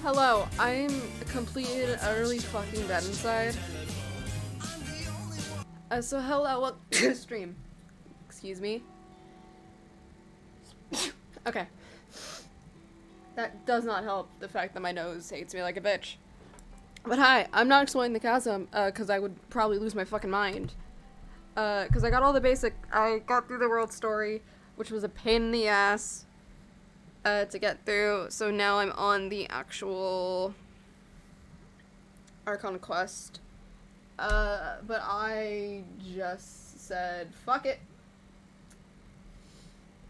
Hello, I'm completely and utterly fucking dead inside. So hello, welcome to the stream. Excuse me. Okay. That does not help the fact that my nose hates me like a bitch. But hi, I'm not exploring the chasm, cause I would probably lose my fucking mind. Cause I got all the basic, I got through the world story, which was a pain in the ass, to get through, so now I'm on the actual Archon quest. But I just said, fuck it.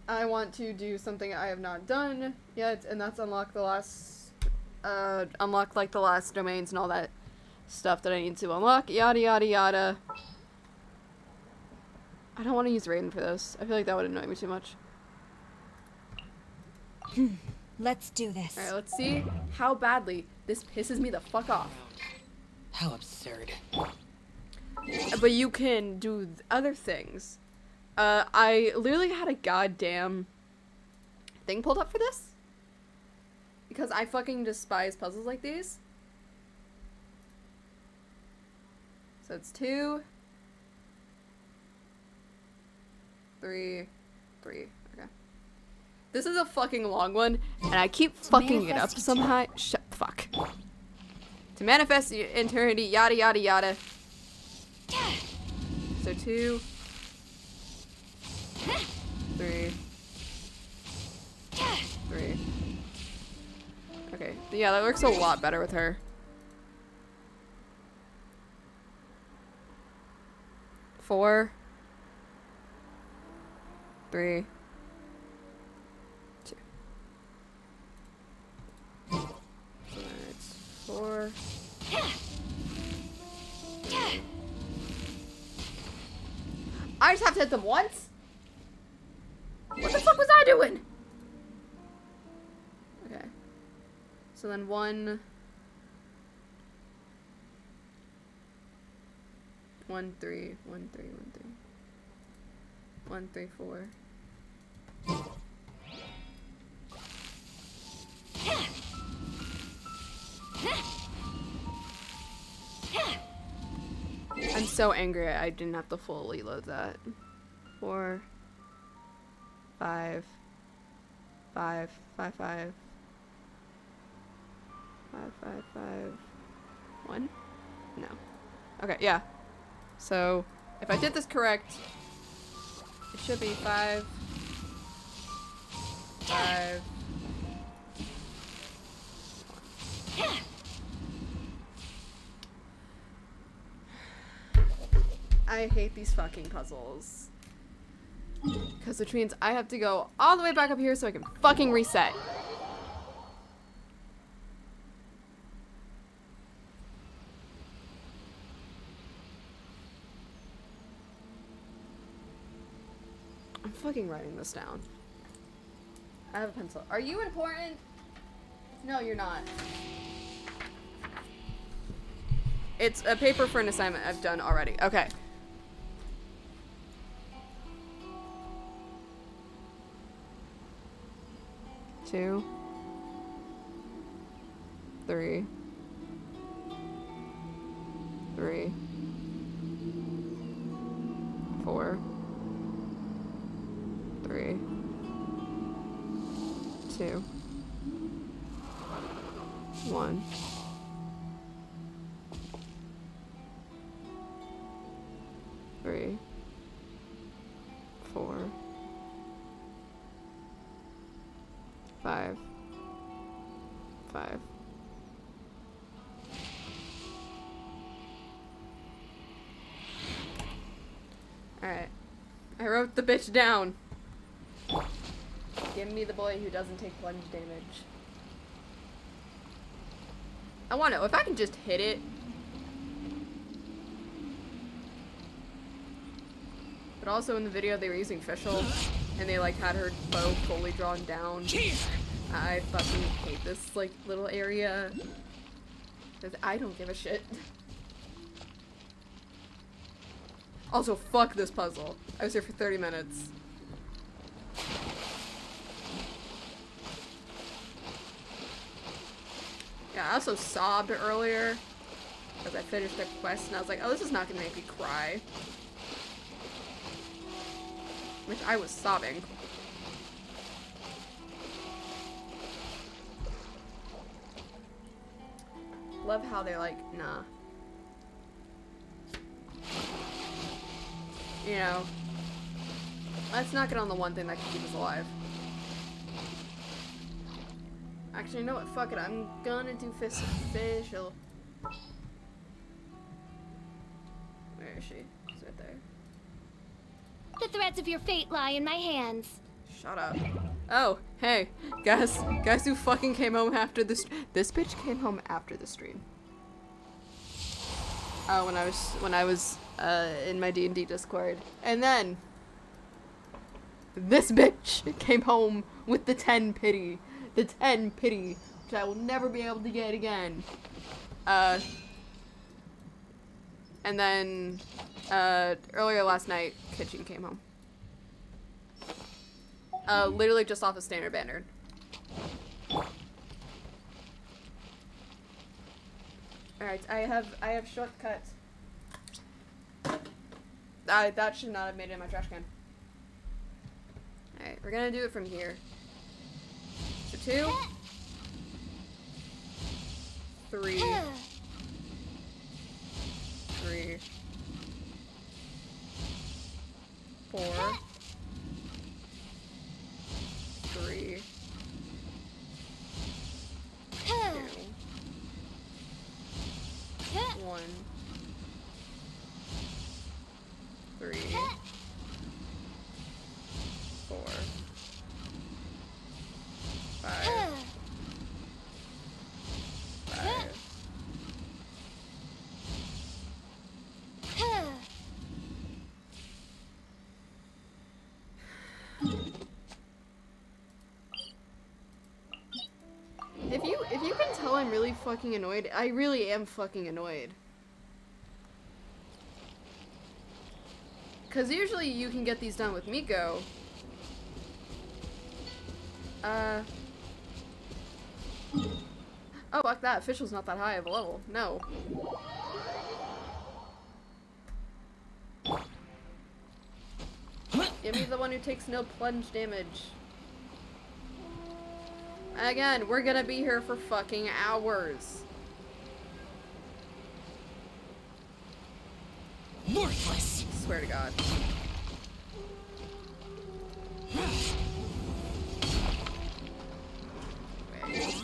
I want to do something I have not done yet, and that's unlock the last, like the last domains and all that stuff that I need to unlock, yada yada yada. I don't want to use Raiden for this. I feel like that would annoy me too much. Let's do this. Alright, let's see how badly this pisses me the fuck off. How absurd. But you can do other things. I literally had a goddamn thing pulled up for this. Because I fucking despise puzzles like these. So it's 2, 3, 3. Okay. This is a fucking long one, and I keep fucking it up somehow. Fuck. To manifest eternity, yada yada yada. So 2, 3, 3. Okay, yeah, that works a lot better with her. 4, 3, 2. So it's 4. 3. I just have to hit them once? What the fuck was I doing? Okay. So then 1, 1, 3, 1, 3, 1, 3. 1, 3, 4. I'm so angry I didn't have to fully load that. 4, 5, 5, 5, 5, 5, 5, 5, 1? No. Okay, yeah. So, if I did this correct, it should be 5, 5, 1. I hate these fucking puzzles. Because which means I have to go all the way back up here so I can fucking reset. I'm fucking writing this down. I have a pencil. Are you important? No, you're not. It's a paper for an assignment I've done already. Okay. Two, 3, 3, 4, 3, 2, 1. 3, 4, 5, 5. Alright. I wrote the bitch down. Give me the boy who doesn't take plunge damage. I want to know if I can just hit it. But also in the video they were using Fischl, and they like had her bow fully drawn down. I fucking hate this like little area. Because I don't give a shit. Also, fuck this puzzle. I was here for 30 minutes. Yeah, I also sobbed earlier because I finished a quest and I was like, oh, this is not gonna make me cry. Which I was sobbing. Love how they're like, nah. You know, let's not get on the one thing that can keep us alive. Actually, you know what? Fuck it. I'm gonna do official. Where is she? She's right there. The threads of your fate lie in my hands. Shut up. Oh, hey, guys who fucking came home after this bitch came home after the stream. Oh, when I was in my D&D Discord. And then this bitch came home with the 10 pity. The 10 pity, which I will never be able to get again. And then earlier last night, Kitchen came home. Literally just off a standard banner. Alright, I have shortcuts. That should not have made it in my trash can. Alright, we're gonna do it from here. So 2, 3, 3, 4, 3, 2, 1, 3, 4, 5, 5. If you can tell I'm really fucking annoyed, I really am fucking annoyed. Cause usually you can get these done with Miko. Oh, fuck that. Official's not that high of a level. No. Give me the one who takes no plunge damage. Again, we're gonna be here for fucking hours. Worthless. Swear to God. Wait.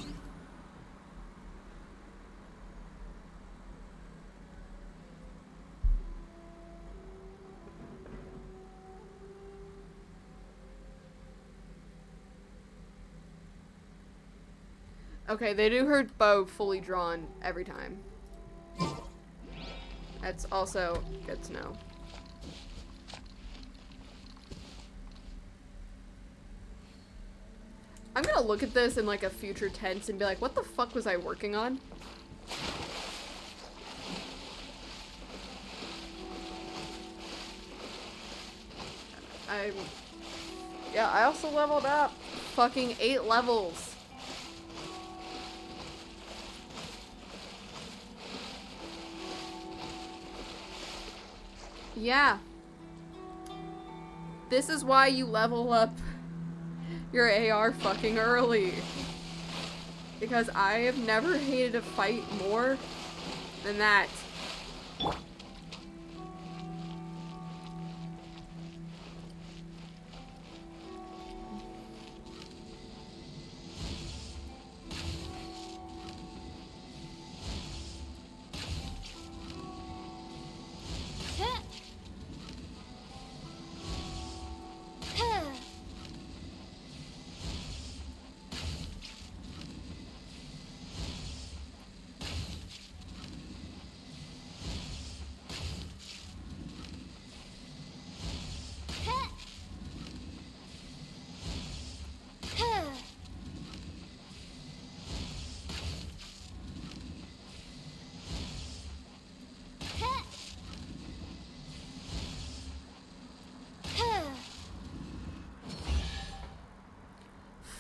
Okay, they do her bow fully drawn every time. That's also good to know. I'm gonna look at this in like a future tense and be like, what the fuck was I working on? Yeah, I also leveled up. Fucking 8 levels. Yeah. This is why you level up your AR fucking early. Because I have never hated a fight more than that.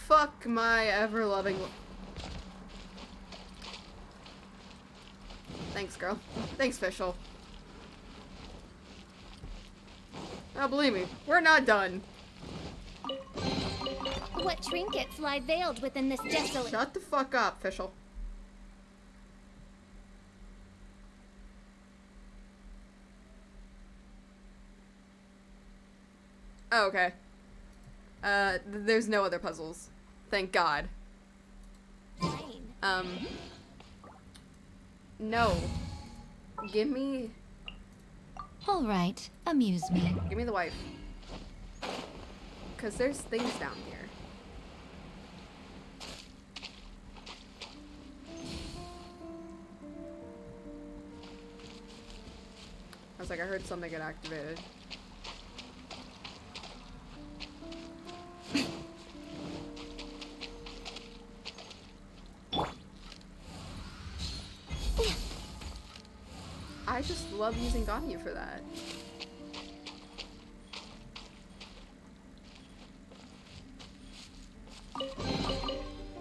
Fuck my ever-loving... Thanks, girl. Thanks, Fischl. Oh, believe me, we're not done. What trinkets lie veiled within this desolate... Shut the fuck up, Fischl. Oh, okay. There's no other puzzles. Thank God. Fine. No. Give me All right, amuse me. the wife. Cause there's things down here. I was like, I heard something get activated. I just love using Ganyu for that.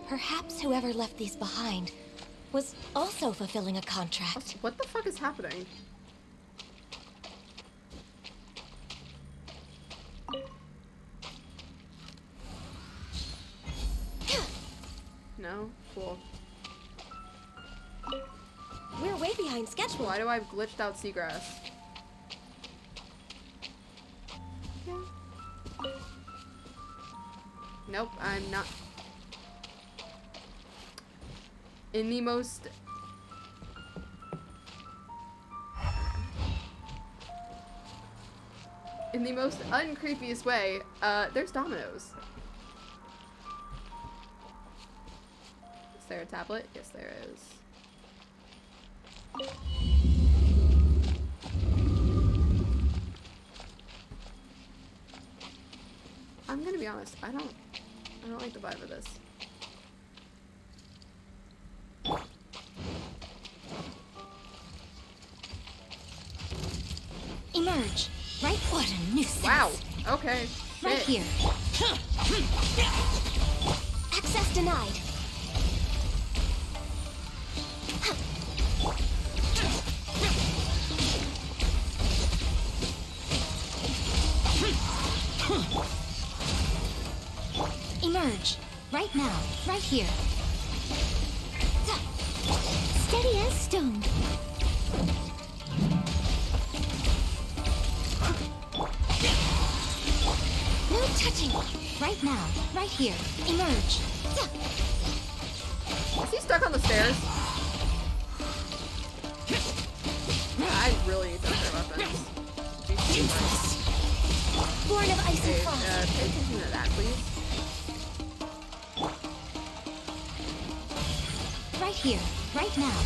Perhaps whoever left these behind was also fulfilling a contract. What the fuck is happening? No? Cool. We're way behind schedule. Why do I have glitched out seagrass? Nope, I'm not. In the most... In the most uncreepiest way, there's dominoes. Is there a tablet? Yes, there is. I'm gonna be honest, I don't like the vibe of this. Emerge. Right? What a nuisance. Wow. Okay. Right Shit. here. Access denied. Emerge. Right now. Right here. Steady as stone. No touching. Right now. Right here. Emerge. Is he stuck on the stairs? I really need those weapons. Useless. Born of ice and Okay, frost. pay attention to that, please. Right here. Right now.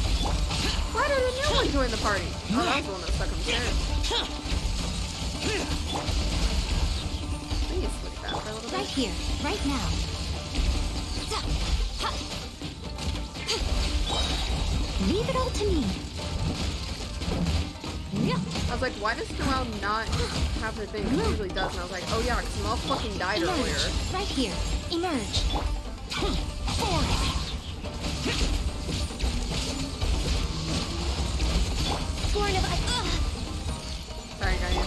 Why did a new one join the party? Oh, that was the one that was stuck on the stairs. Please look at that for a little Right bit. here. Right now. Leave it all to me. I was like, why does Noelle not have her thing? She usually does, and I was like, oh yeah, because Noelle fucking died earlier. Emerge. Right here. Emerge. Born of ice. Sorry, Ganya.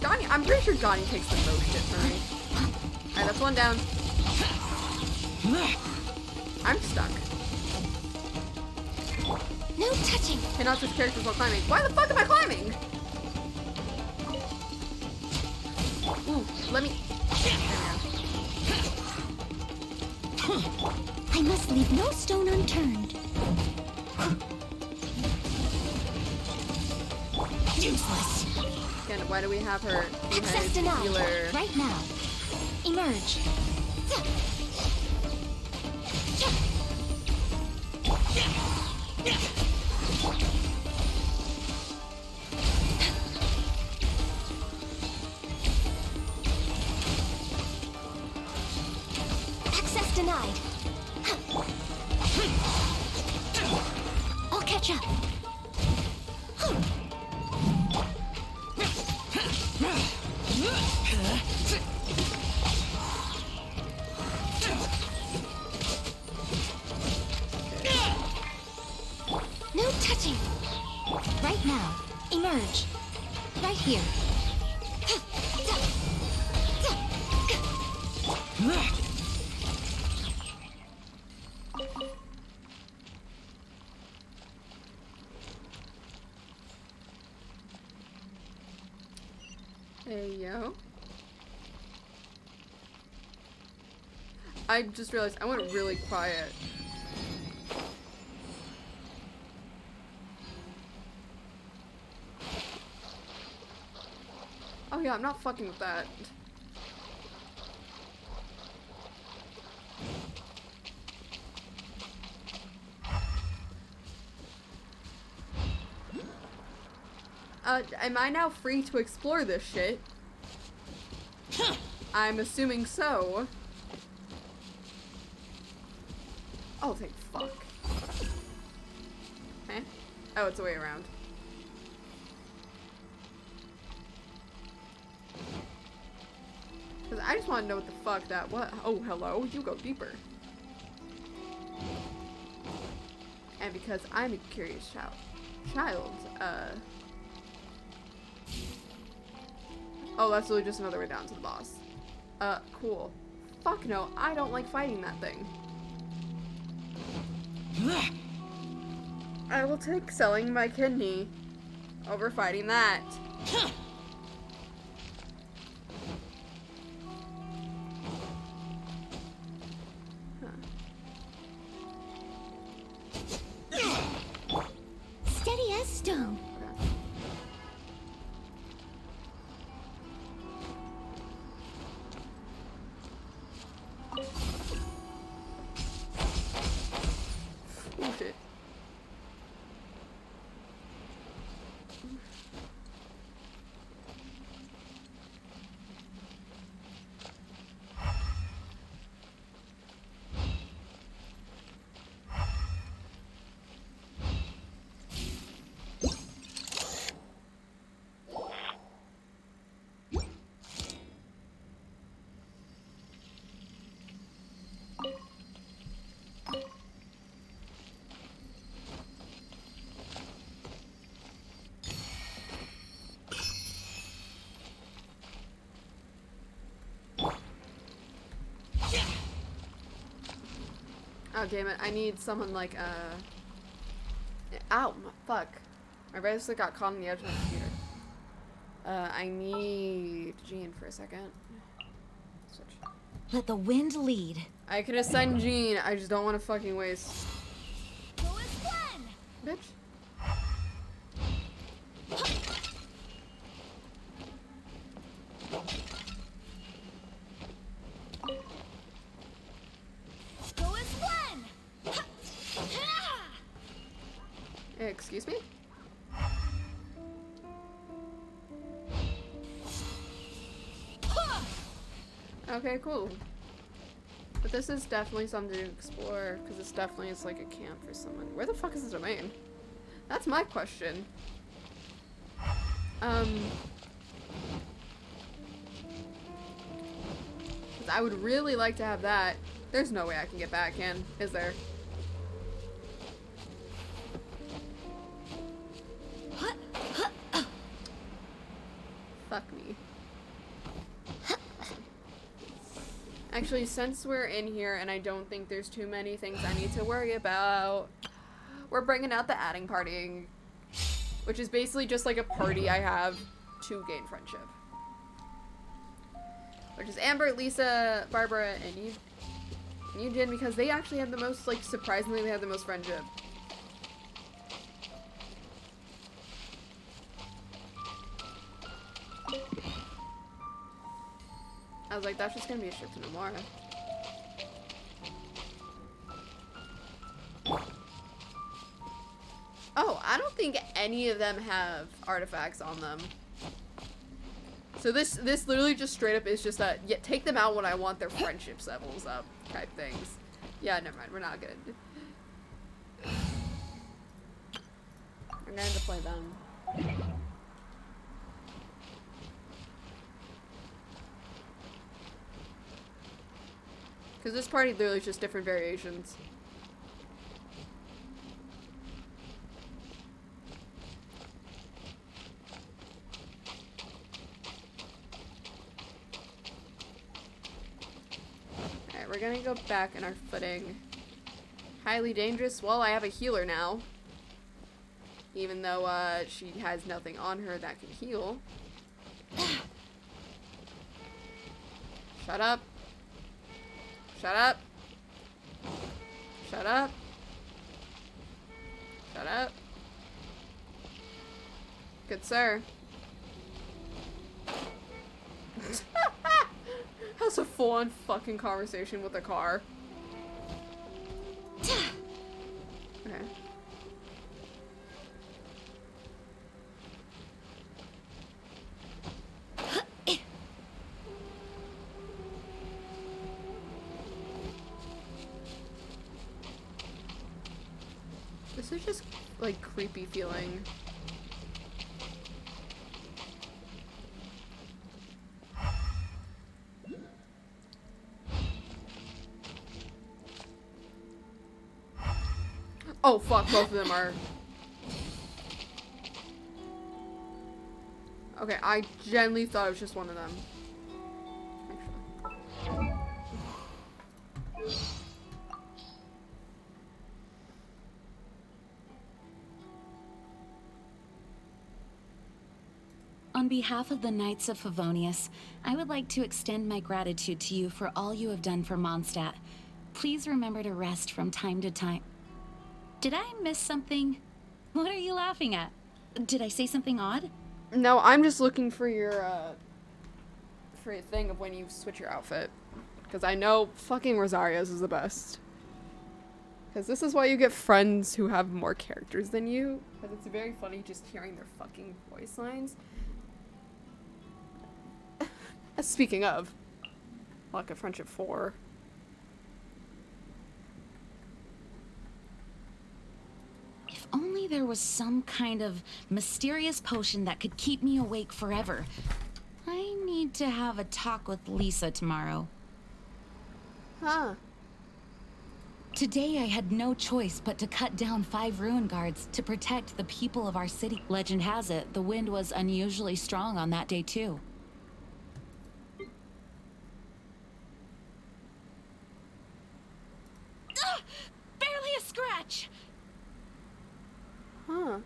Ganya, I'm pretty sure Ganya takes the most shit from me. Alright, that's one down. I'm stuck. No touching. Cannot switch characters while climbing. Why the fuck am I climbing? Ooh, let me... There we go. I must leave no stone unturned. Useless. Again, why do we have her Access behind denied. healer? Right now. Emerge. Access denied. I'll catch up. No touching. Right now. Emerge. Right here. Hey, yo. I just realized I went really quiet. Oh yeah, I'm not fucking with that. Am I now free to explore this shit? I'm assuming so. Oh, thank fuck. Eh? Oh, it's the way around. Because I just want to know what the fuck that was. Oh, hello. You go deeper. And because I'm a curious child, oh, that's really just another way down to the boss. Cool. Fuck no, I don't like fighting that thing. I will take selling my kidney over fighting that. Steady as stone. Oh shit. Oh damn it, I need someone like, ow, fuck. My basically got caught on the edge of my computer. I need Jean for a second. Switch. Let the wind lead. I can ascend Jean, I just don't want to fucking waste. Go as one. Bitch. Go as one. Excuse me? Okay, cool. But this is definitely something to explore, because this definitely is like a camp for someone. Where the fuck is the domain? That's my question. 'Cause I would really like to have that. There's no way I can get back in, is there? Fuck me. Actually, since we're in here and I don't think there's too many things I need to worry about, we're bringing out the adding partying, which is basically just like a party I have to gain friendship. Which is Amber, Lisa, Barbara, and Eugen, because they actually have the most, like, surprisingly, they have the most friendship. I was like, that's just gonna be a ship to Nomura. Oh, I don't think any of them have artifacts on them. So this literally just straight up is just a, yeah, take them out when I want their friendship levels up type things. Yeah, never mind, we're not good. We're going to play them. Because this party literally is just different variations. we're gonna go back in our footing. Highly dangerous. Well, I have a healer now. Even though, she has nothing on her that can heal. Shut up. Shut up. Shut up. Shut up. Good sir. Has a full-on fucking conversation with a car. Okay. This is just like creepy feeling. Oh fuck, both of them are. Okay, I genuinely thought it was just one of them. Actually. On behalf of the Knights of Favonius, I would like to extend my gratitude to you for all you have done for Mondstadt. Please remember to rest from time to time. Did I miss something? What are you laughing at? Did I say something odd? No, I'm just looking for your thing of when you switch your outfit. Because I know fucking Rosario's is the best. Because this is why you get friends who have more characters than you. Because it's very funny just hearing their fucking voice lines. Speaking of, Lock of Friendship 4. If only there was some kind of mysterious potion that could keep me awake forever. I need to have a talk with Lisa tomorrow. Huh. Today I had no choice but to cut down 5 ruin guards to protect the people of our city. Legend has it, the wind was unusually strong on that day too. Barely a scratch! Huh.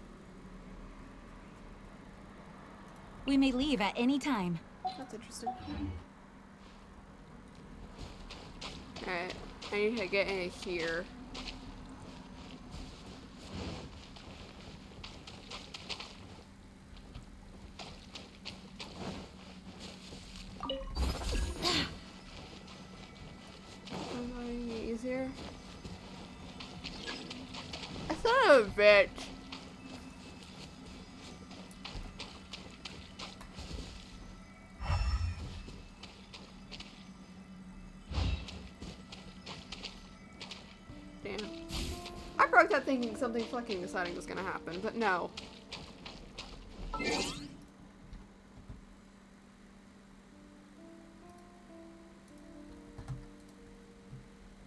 We may leave at any time. That's interesting. Alright, I need to get in here. Anything easier? I thought of a bitch. Damn. I broke that thinking something fucking exciting was gonna happen, but no.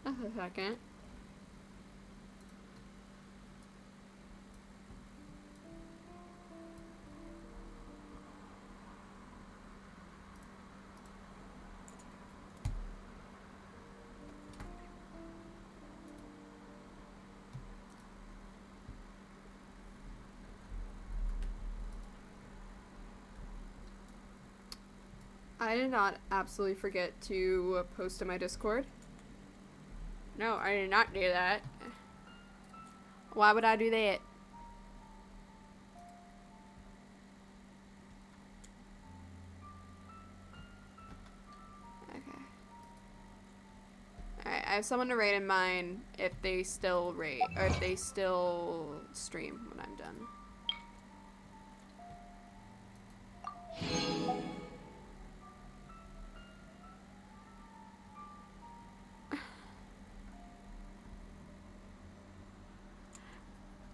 That's a second. I did not absolutely forget to post in my Discord. No, I did not do that. Why would I do that? Okay. Alright, I have someone to raid in mine if they still raid, or if they still stream when I'm done.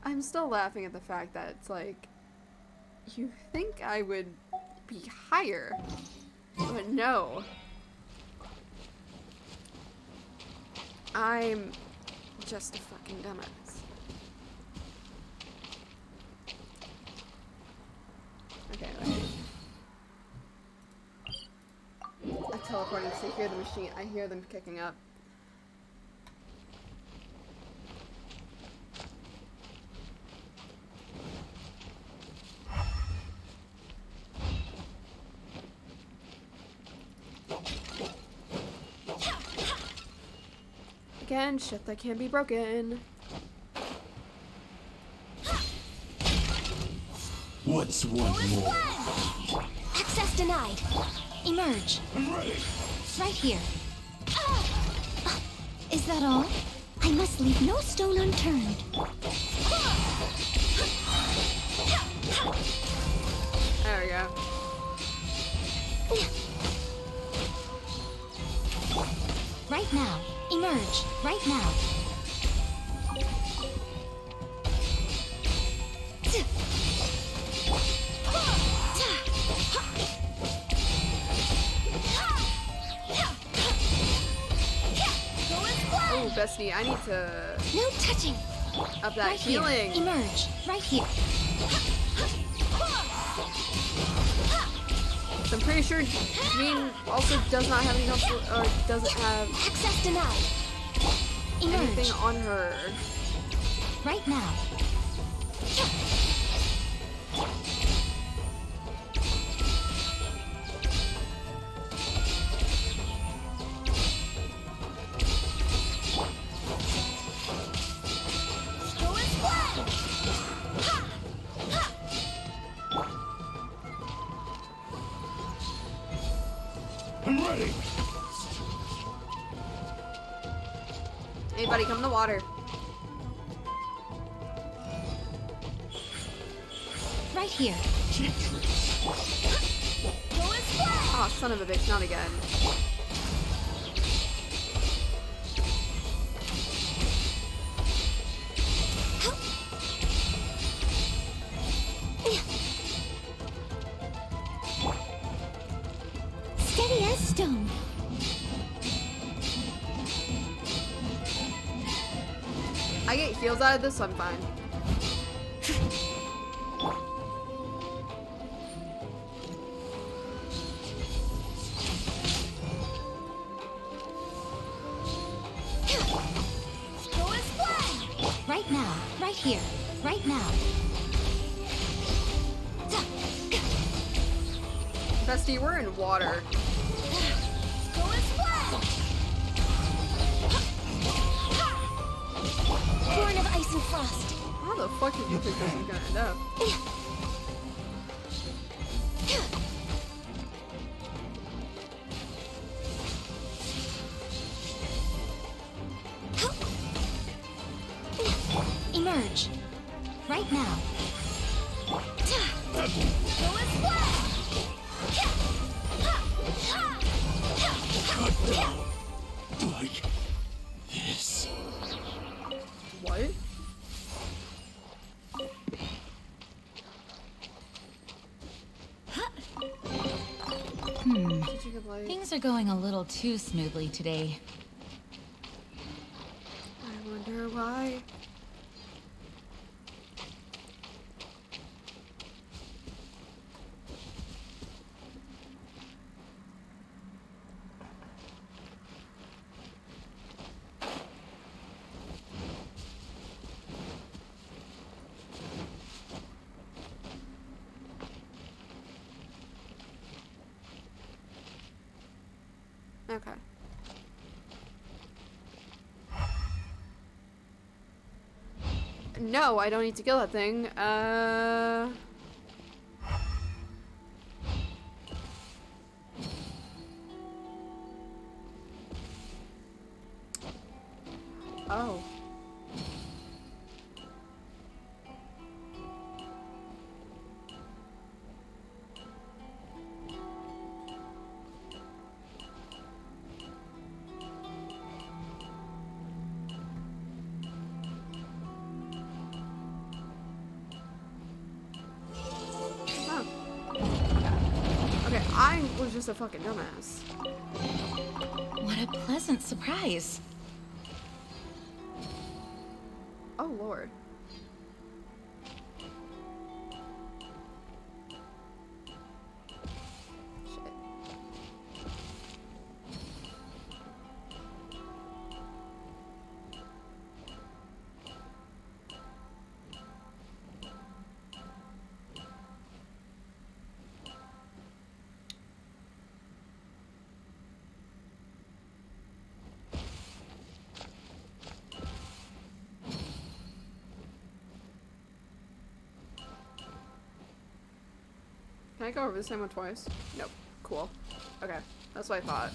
I'm still laughing at the fact that it's like, you think I would be higher, but no. I'm just a fucking dumbass. Okay, wait. I'm teleporting to hear the machine. I hear them kicking up. Again, shit that can be broken. What's one more? Access denied. Emerge. I'm ready. Right here. Is that all? I must leave no stone unturned. There we go. Right now. Emerge. Right now. Oh, bestie, I need to No touching. up that Right healing. here. Emerge. Right here. So I'm pretty sure Jean also does not have any health, or doesn't have Access denied. anything Emerge. on her. Right now. I'm ready. Hey, buddy, come in the water. Right here. Cheap tricks. Oh, son of a bitch, not again. Steady as stone. I get heals out of this, so I'm fine. Right now. Right here. Right now. Bestie, we're in water. Born of ice and frost. How the fuck did you think this was gonna end up? Emerge. Right now. Like this. What? Did you get light? Things are going a little too smoothly today. I wonder why. Okay. No, I don't need to kill that thing. Oh. Oh. Okay, I was just a fucking dumbass. What a pleasant surprise. Oh lord. Shit. Can I go over the same one twice? Nope. Cool. Okay. That's what I thought.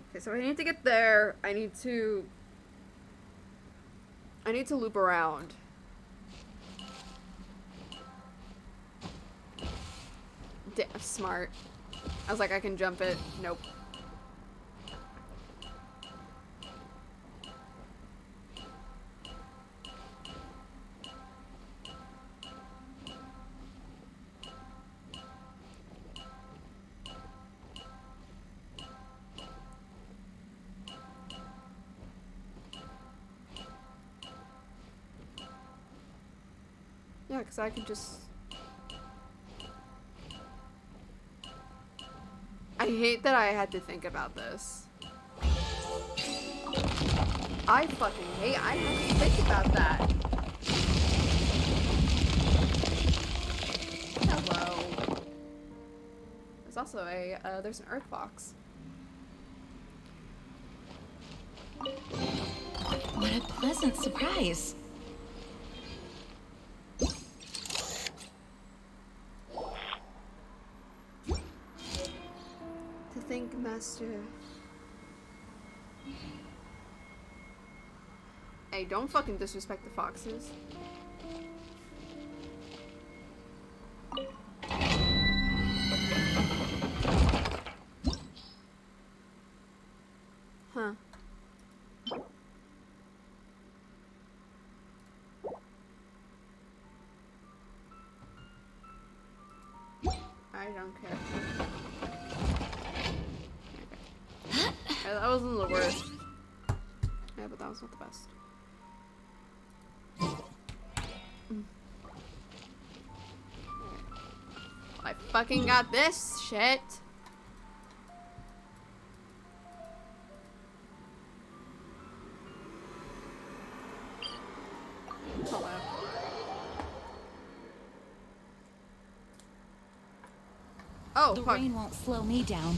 Okay, so I need to get there. I need to loop around. Damn, smart. I was like, I can jump it. Nope. Yeah, because I could just... I hate that I had to think about this. I fucking hate I had to think about that. Hello. There's also a, there's an earth box. What a pleasant surprise. Think, Master. Hey, don't fucking disrespect the foxes. Huh. I don't care. Yeah, that wasn't the worst. Yeah, but that was not the best. I fucking got this shit. Hello. Oh, The fuck. rain won't slow me down.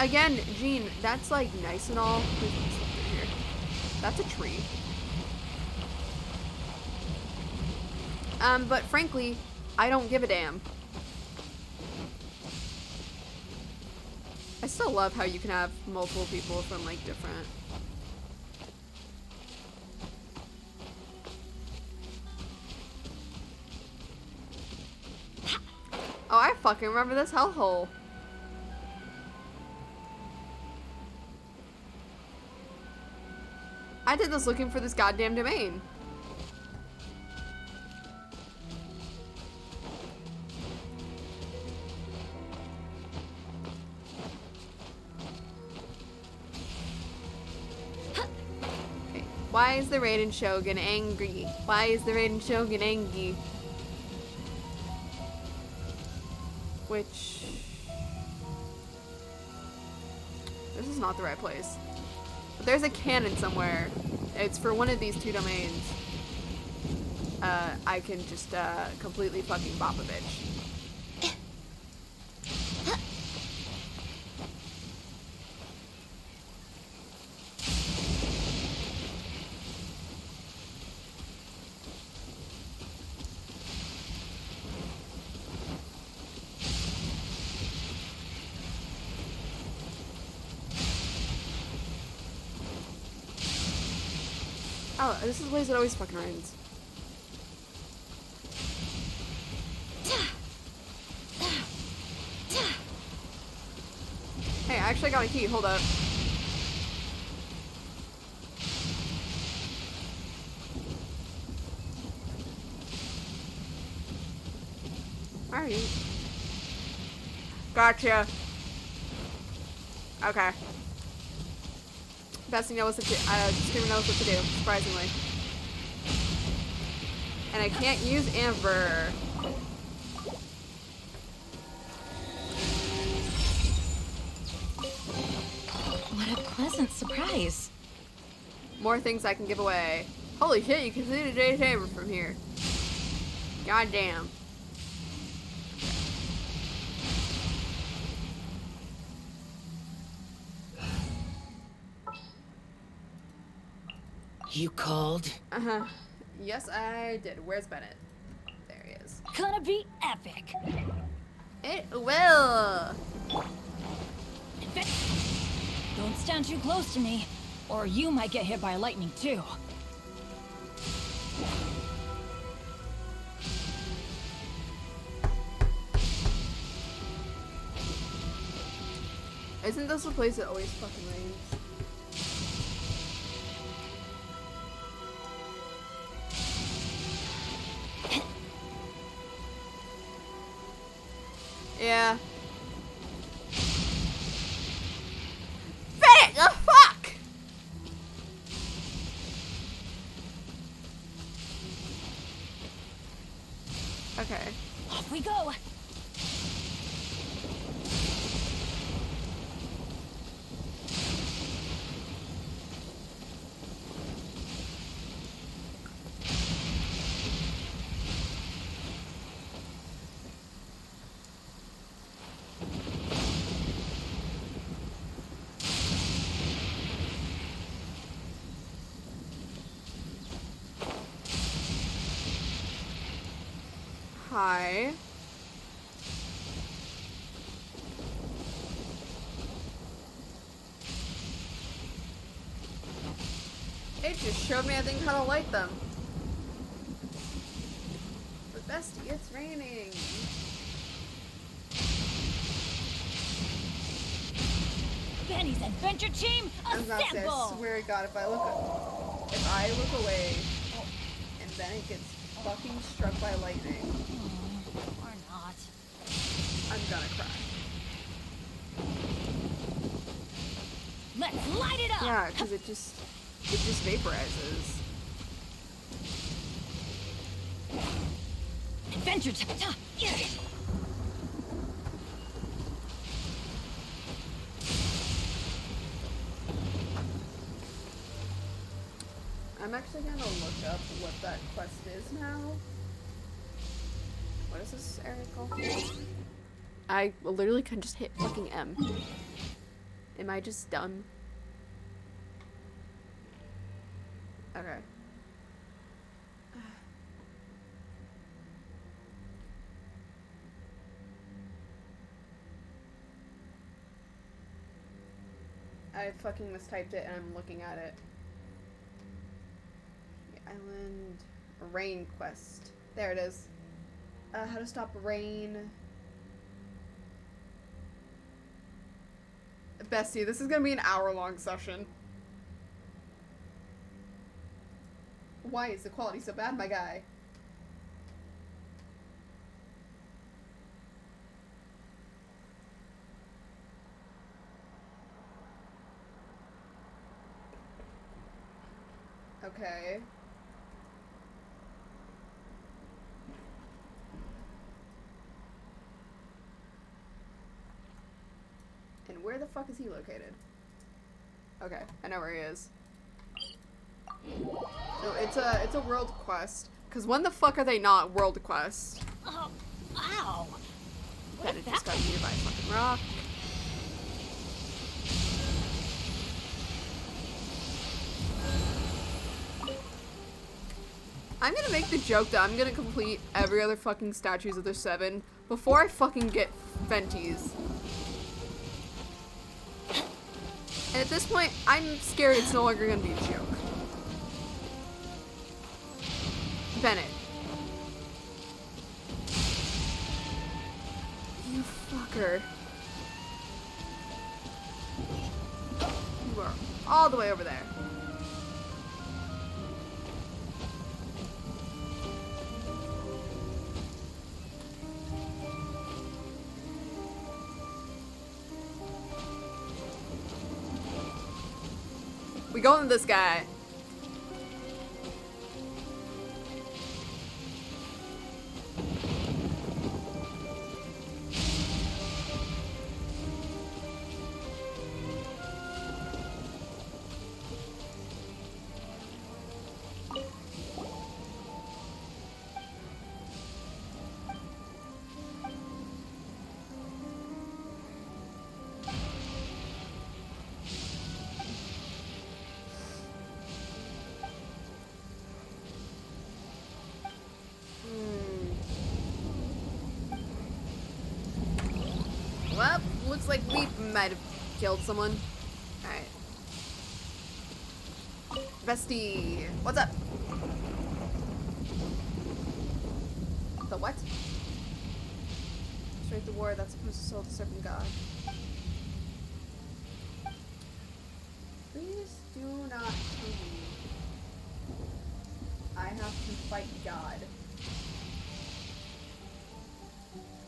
Again, Jean, that's like nice and all. Please don't slip through here. That's a tree. But frankly, I don't give a damn. I still love how you can have multiple people from like different. Oh, I fucking remember this hellhole. I did this looking for this goddamn domain. Okay. Why is the Raiden Shogun angry? Why is the Raiden Shogun angry? Which... This is not the right place. But there's a cannon somewhere. It's for one of these two domains. I can just completely fucking bop a bitch. Oh, this is the place that always fucking rains. Hey, I actually got a key. Hold up. Alright. Gotcha. Okay. Best thing knows what to do. Screamer knows what to do, surprisingly. And I can't use Amber. What a pleasant surprise. More things I can give away. Holy shit, you can see the Jade Chamber from here. God damn. You called? Uh-huh. Yes, I did. Where's Bennett? There he is. Gonna be epic. It will. Don't stand too close to me, or you might get hit by lightning too. Isn't this the place that always fucking rains? Yeah. Bennett, the fuck! Okay. Off we go. Hi. It just showed me, I think, how to light them. But bestie, it's raining. Benny's adventure team, I was about to say, I assemble! swear to God, if I look away and Bennett gets fucking struck by lightning, Or not. I'm gonna cry. Let's light it up! Yeah, because it just vaporizes. Adventure time! I'm actually gonna look up what that quest is now. What is this area called? I literally can just hit fucking M. Am I just dumb? Okay. I fucking mistyped it and I'm looking at it. The Island Rain quest. There it is. How to stop rain. Bestie, this is gonna be an hour-long session. Why is the quality so bad, my guy? Okay. And where the fuck is he located? Okay, I know where he is. No, it's a world quest. Cause when the fuck are they not world quests? Oh, ow! That it just got eaten by a fucking rock. I'm gonna make the joke that I'm gonna complete every other fucking Statues of the Seven before I fucking get Fenties. And at this point, I'm scared it's no longer gonna be a joke. Bennett. You fucker. You are all the way over there. We go into this guy. like we might have killed someone. Alright. Bestie, what's up? The what? Straight the war that's supposed to soul the serpent god. Please do not kill me. I have to fight God.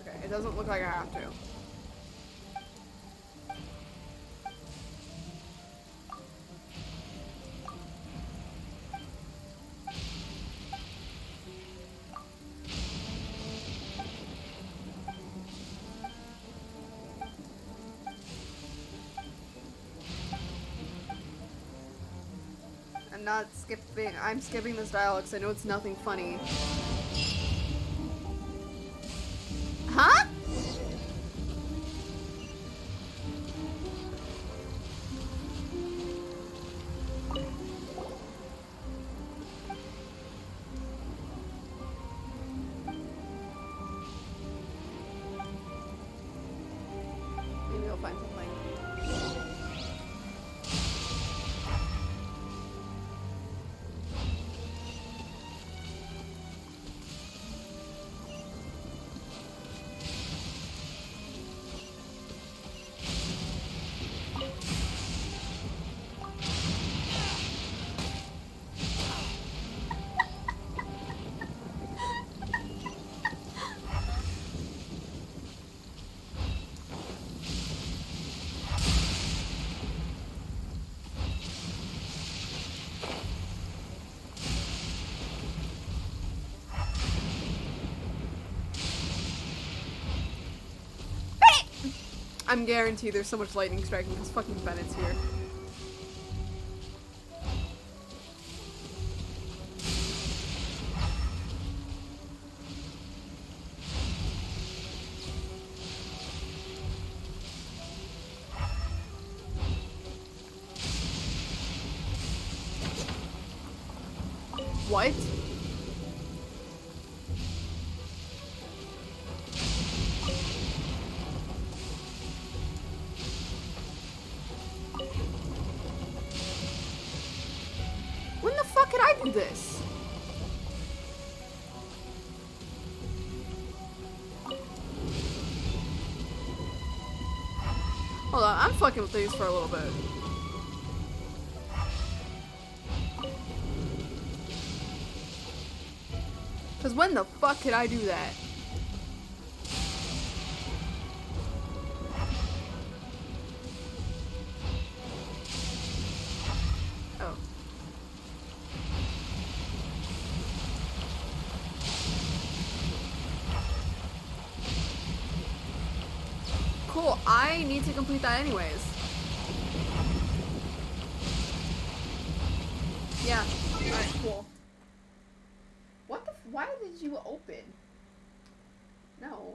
Okay, it doesn't look like I have to. I'm skipping this dialogue because I know it's nothing funny. Huh? Maybe I'll find something. I'm guaranteed there's so much lightning striking because fucking Bennett's here. What? When the fuck did I do this? Hold on, I'm fucking with these for a little bit. Cause when the fuck could I do that? Oh. Cool, I need to complete that anyways. Yeah, alright, cool. What the why did you open? No.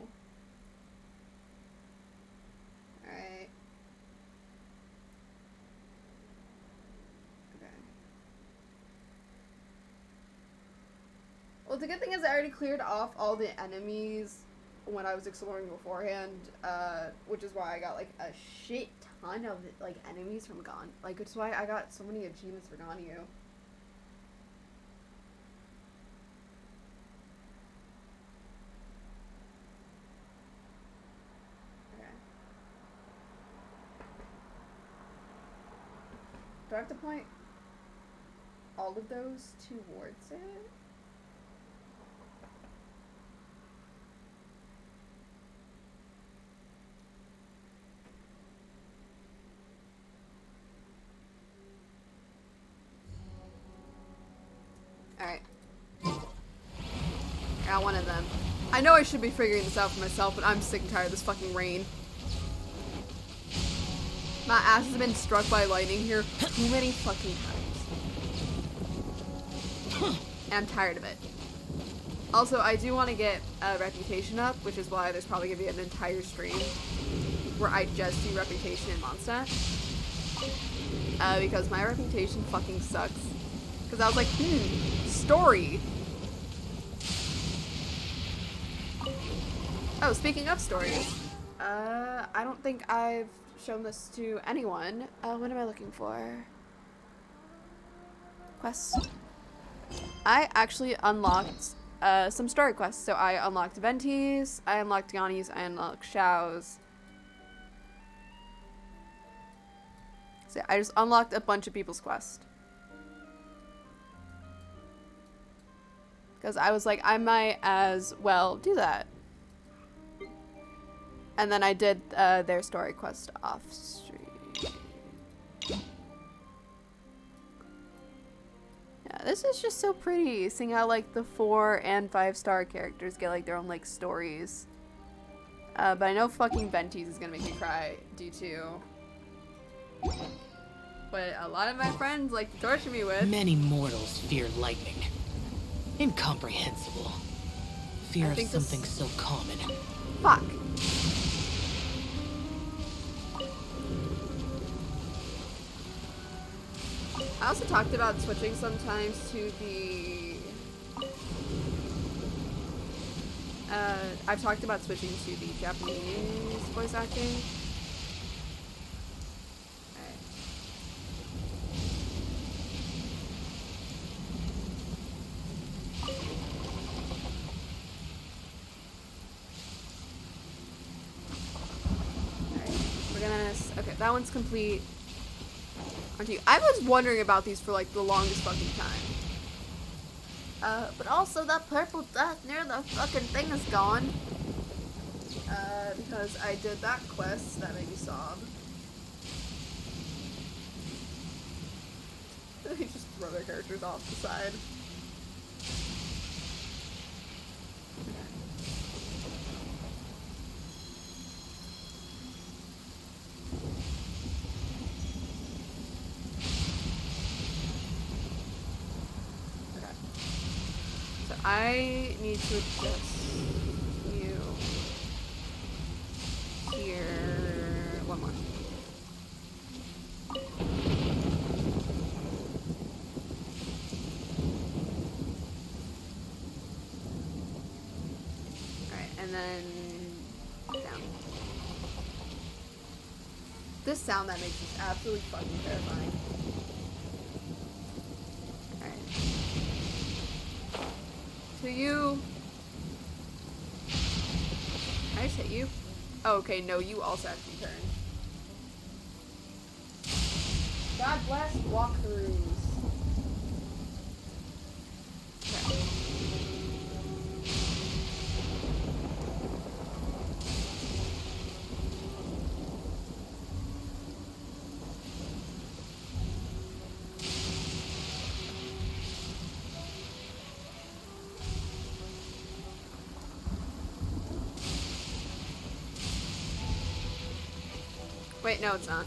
Alright. Okay. Well, the good thing is I already cleared off all the enemies when I was exploring beforehand, which is why I got like a shit ton of like enemies from Gon. Like, which is why I got so many achievements for Ganyu. Okay. Do I have to point all of those towards it? Alright. I got one of them. I know I should be figuring this out for myself, but I'm sick and tired of this fucking rain. My ass has been struck by lightning here too many fucking times. And I'm tired of it. Also, I do want to get a reputation up, which is why there's probably going to be an entire stream where I just do reputation in Mondstadt. Because my reputation fucking sucks. Because I was like, story. Oh, speaking of stories, I don't think I've shown this to anyone. What am I looking for? Quests. I actually unlocked some story quests. So I unlocked Venti's, I unlocked Yanni's, I unlocked Xiao's. So I just unlocked a bunch of people's quests. Because I was like, I might as well do that. And then I did their story quest off stream. Yeah, this is just so pretty. Seeing how like the 4 and 5-star characters get like their own like stories. But I know fucking Venti's is gonna make me cry due to what a lot of my friends like to torture me with. Many mortals fear lightning. Incomprehensible. Fear of something so common. Fuck. I also talked about switching sometimes to the I've talked about switching to the Japanese voice acting. Alright. Alright, we're gonna, okay, that one's complete. Aren't you? I was wondering about these for like the longest fucking time. But also that purple dot near the fucking thing is gone. Because I did that quest that made me sob. They just throw their characters off the side. I need to adjust you here. One more. Alright, and then down. This sound that makes is absolutely fucking terrifying. To you. Can I just hit you? Oh, okay, no, you also have to be turned. God bless walkthroughs. Okay. Wait, no, it's not.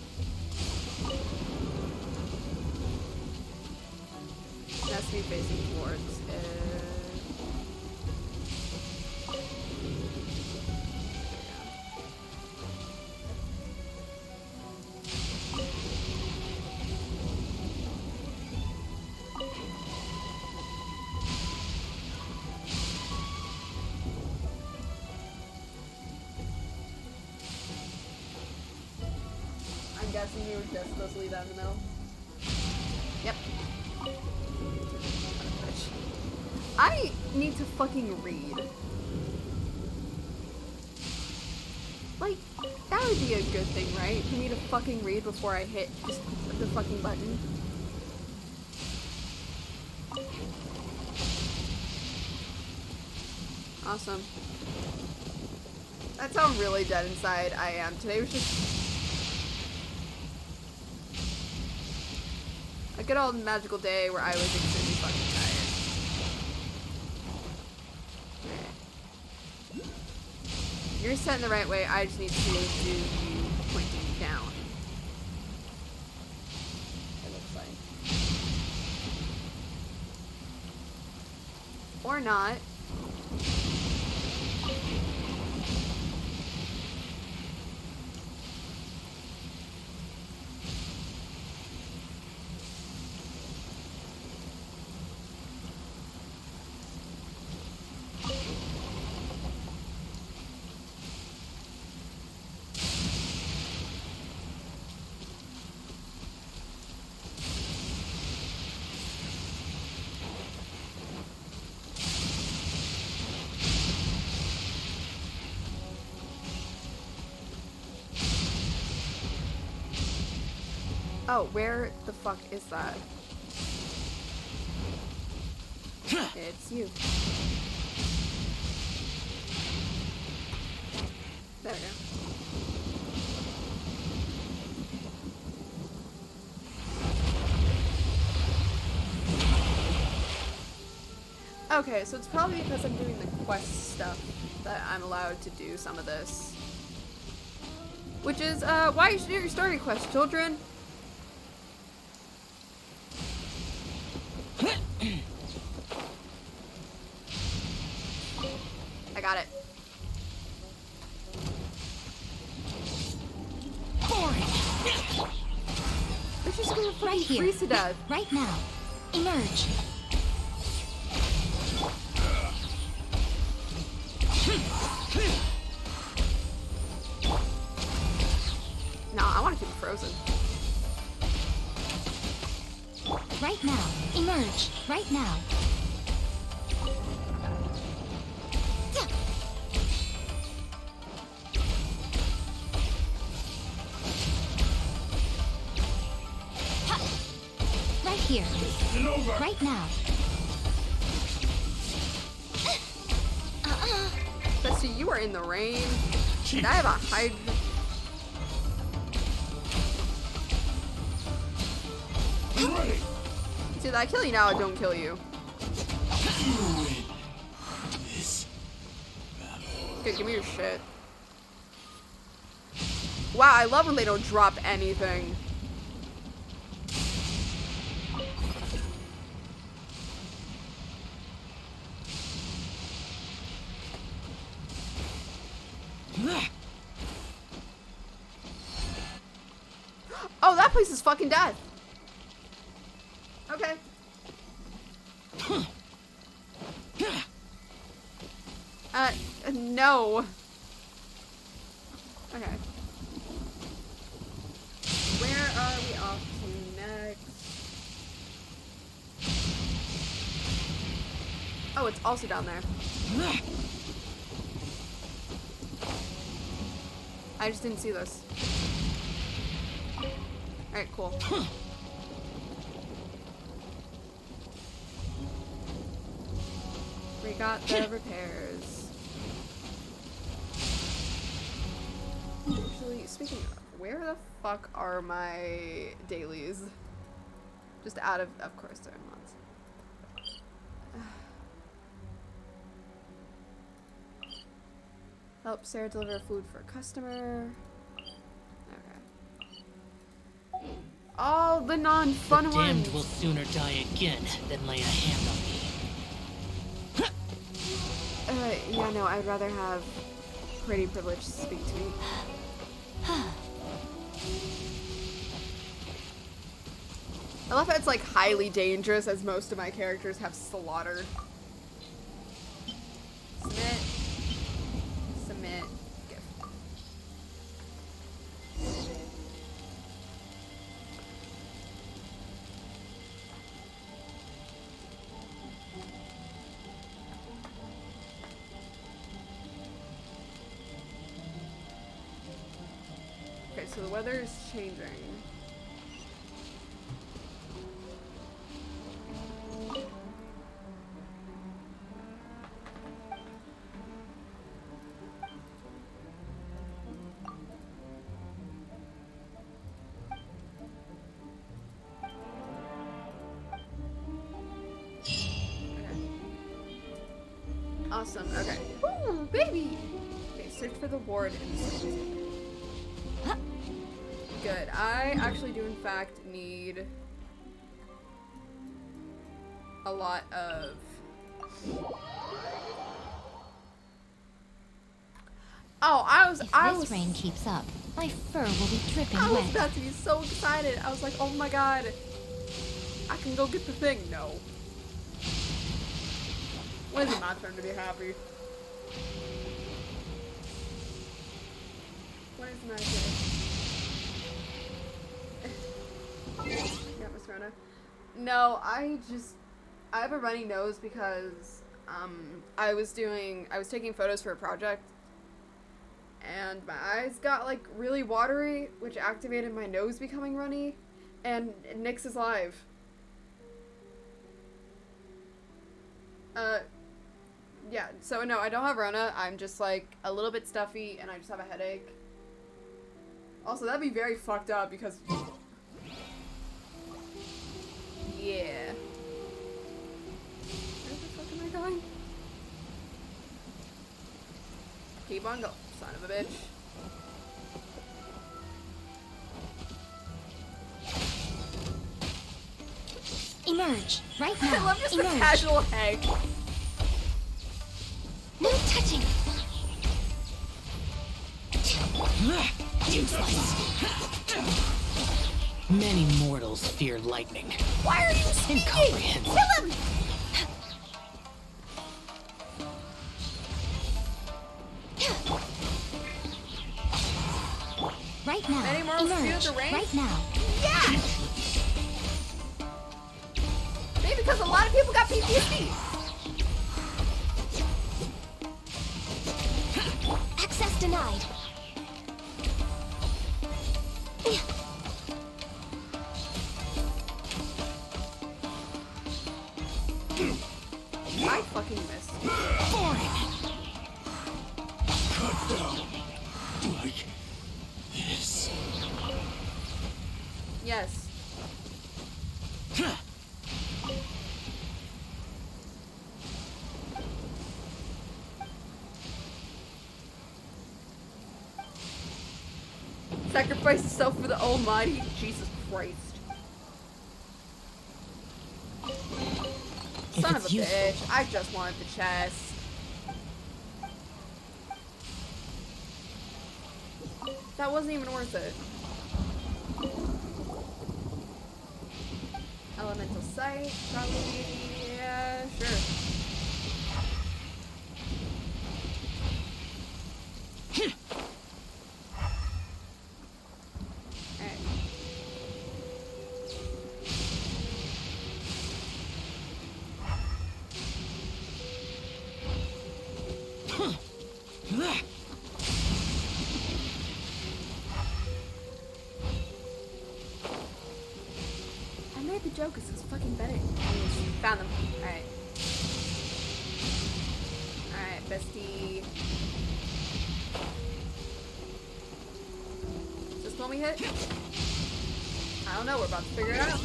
It has to be facing towards it. I'm guessing you were just supposed to leave that in the middle. Yep. I need to fucking read. Like, that would be a good thing, right? For me to fucking read before I hit just the fucking button. Awesome. That's how really dead inside I am. Today was just a good old magical day where I was extremely fucking tired. You're set in the right way, I just need to do you pointing down. It looks like. Or not. Oh, where the fuck is that? It's you. There we go. Okay, so it's probably because I'm doing the quest stuff that I'm allowed to do some of this. Which is, why you should do your story quest, children. I got it. They're just gonna Right here. freeze to death. Right now. Emerge. No, I want to keep it frozen. Right now. Emerge. Right now. Right here. Right now. Bestie, you are in the rain. And I have a hide. I'm ready. See, I kill you now, I don't kill you. You win. This. Okay, give me your shit. Wow, I love when they don't drop anything. Oh, that place is fucking dead. Okay. No. Okay. Where are we off to next? Oh, it's also down there. I just didn't see this. Alright, cool. We got the repairs. Actually, speaking of, where the fuck are my dailies? Just out of course they're in months. Help Sarah deliver food for a customer. Okay. Oh, the non-fun The ones. damned will sooner die again than lay a hand on me. Yeah, no, I'd rather have Pretty Privilege speak to me. I love how it's like highly dangerous, as most of my characters have slaughtered. Submit. Submit. Gift. Okay, so the weather is changing. Awesome, okay. Ooh, baby! Okay, search for the ward in the city. Good. I actually do in fact need a lot of... Oh, I If was this rain keeps up, my fur will be dripping I was wet. about to be so excited. I was like, oh my god. I can go get the thing. No. When is it my turn to be happy? When is my turn? Yeah, Miss Rona. No, I have a runny nose because I was taking photos for a project and my eyes got like really watery, which activated my nose becoming runny, And Nyx is live. Yeah, so no, I don't have Rona. I'm just like a little bit stuffy and I just have a headache. Also, that'd be very fucked up because... Yeah. Where the fuck am I going? Keep on going, son of a bitch. Emerge. Right I now. love just the Emerge. casual hang. No touching. Many mortals fear lightning. Why are you speaking? Incomprehensible. Kill him! Right now. Any mortals feel Emerge. the rain? Right now. Yeah! Maybe because a lot of people got PTSD. Access denied. I fucking missed. Cut down. Like this. Yes. Sacrifice yourself for the almighty Jesus Christ. Son of a it's useful. bitch. I just wanted the chest. That wasn't even worth it. Elemental sight, probably. Yeah, sure. Alright. I made the joke because it's fucking betting. Found them. Alright. Alright, bestie. Is this one we hit? I don't know, we're about to figure it out.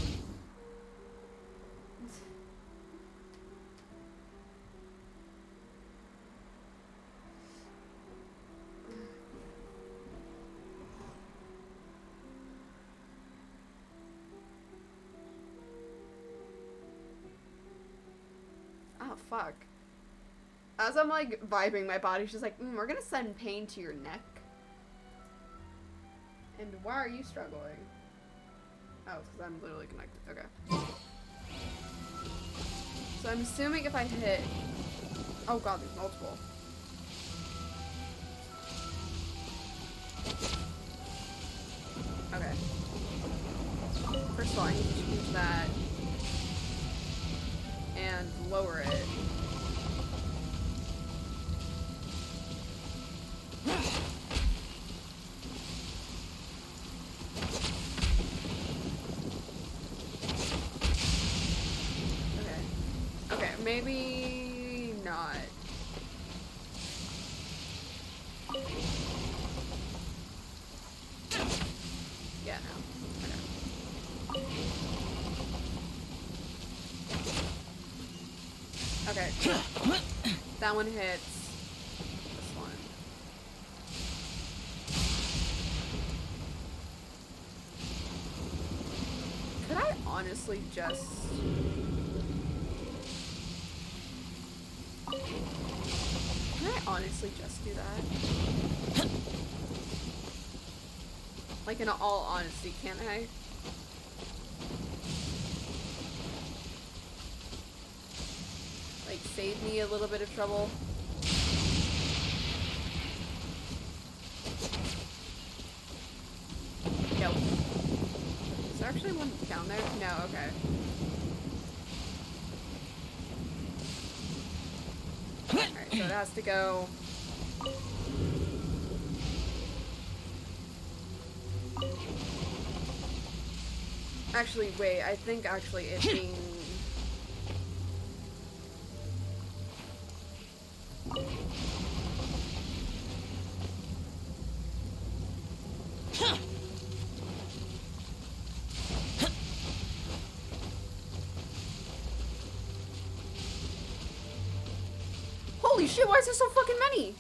Oh, fuck. As I'm like vibing, my body's just like, we're gonna send pain to your neck. And why are you struggling? Oh, it's because I'm literally connected. Okay. So I'm assuming if I hit... Oh god, there's multiple. Okay. First of all, I need to change that. And lower it. Okay, maybe not. Yeah, no. Okay. That one hits. This one. Could I honestly just... Can I honestly just do that? Like, in all honesty, can't I? Like, save me a little bit of trouble. No. Is there actually one down there? No, okay. Alright, so it has to go... Actually, wait, I think actually it being... Holy shit, why is there so fucking many?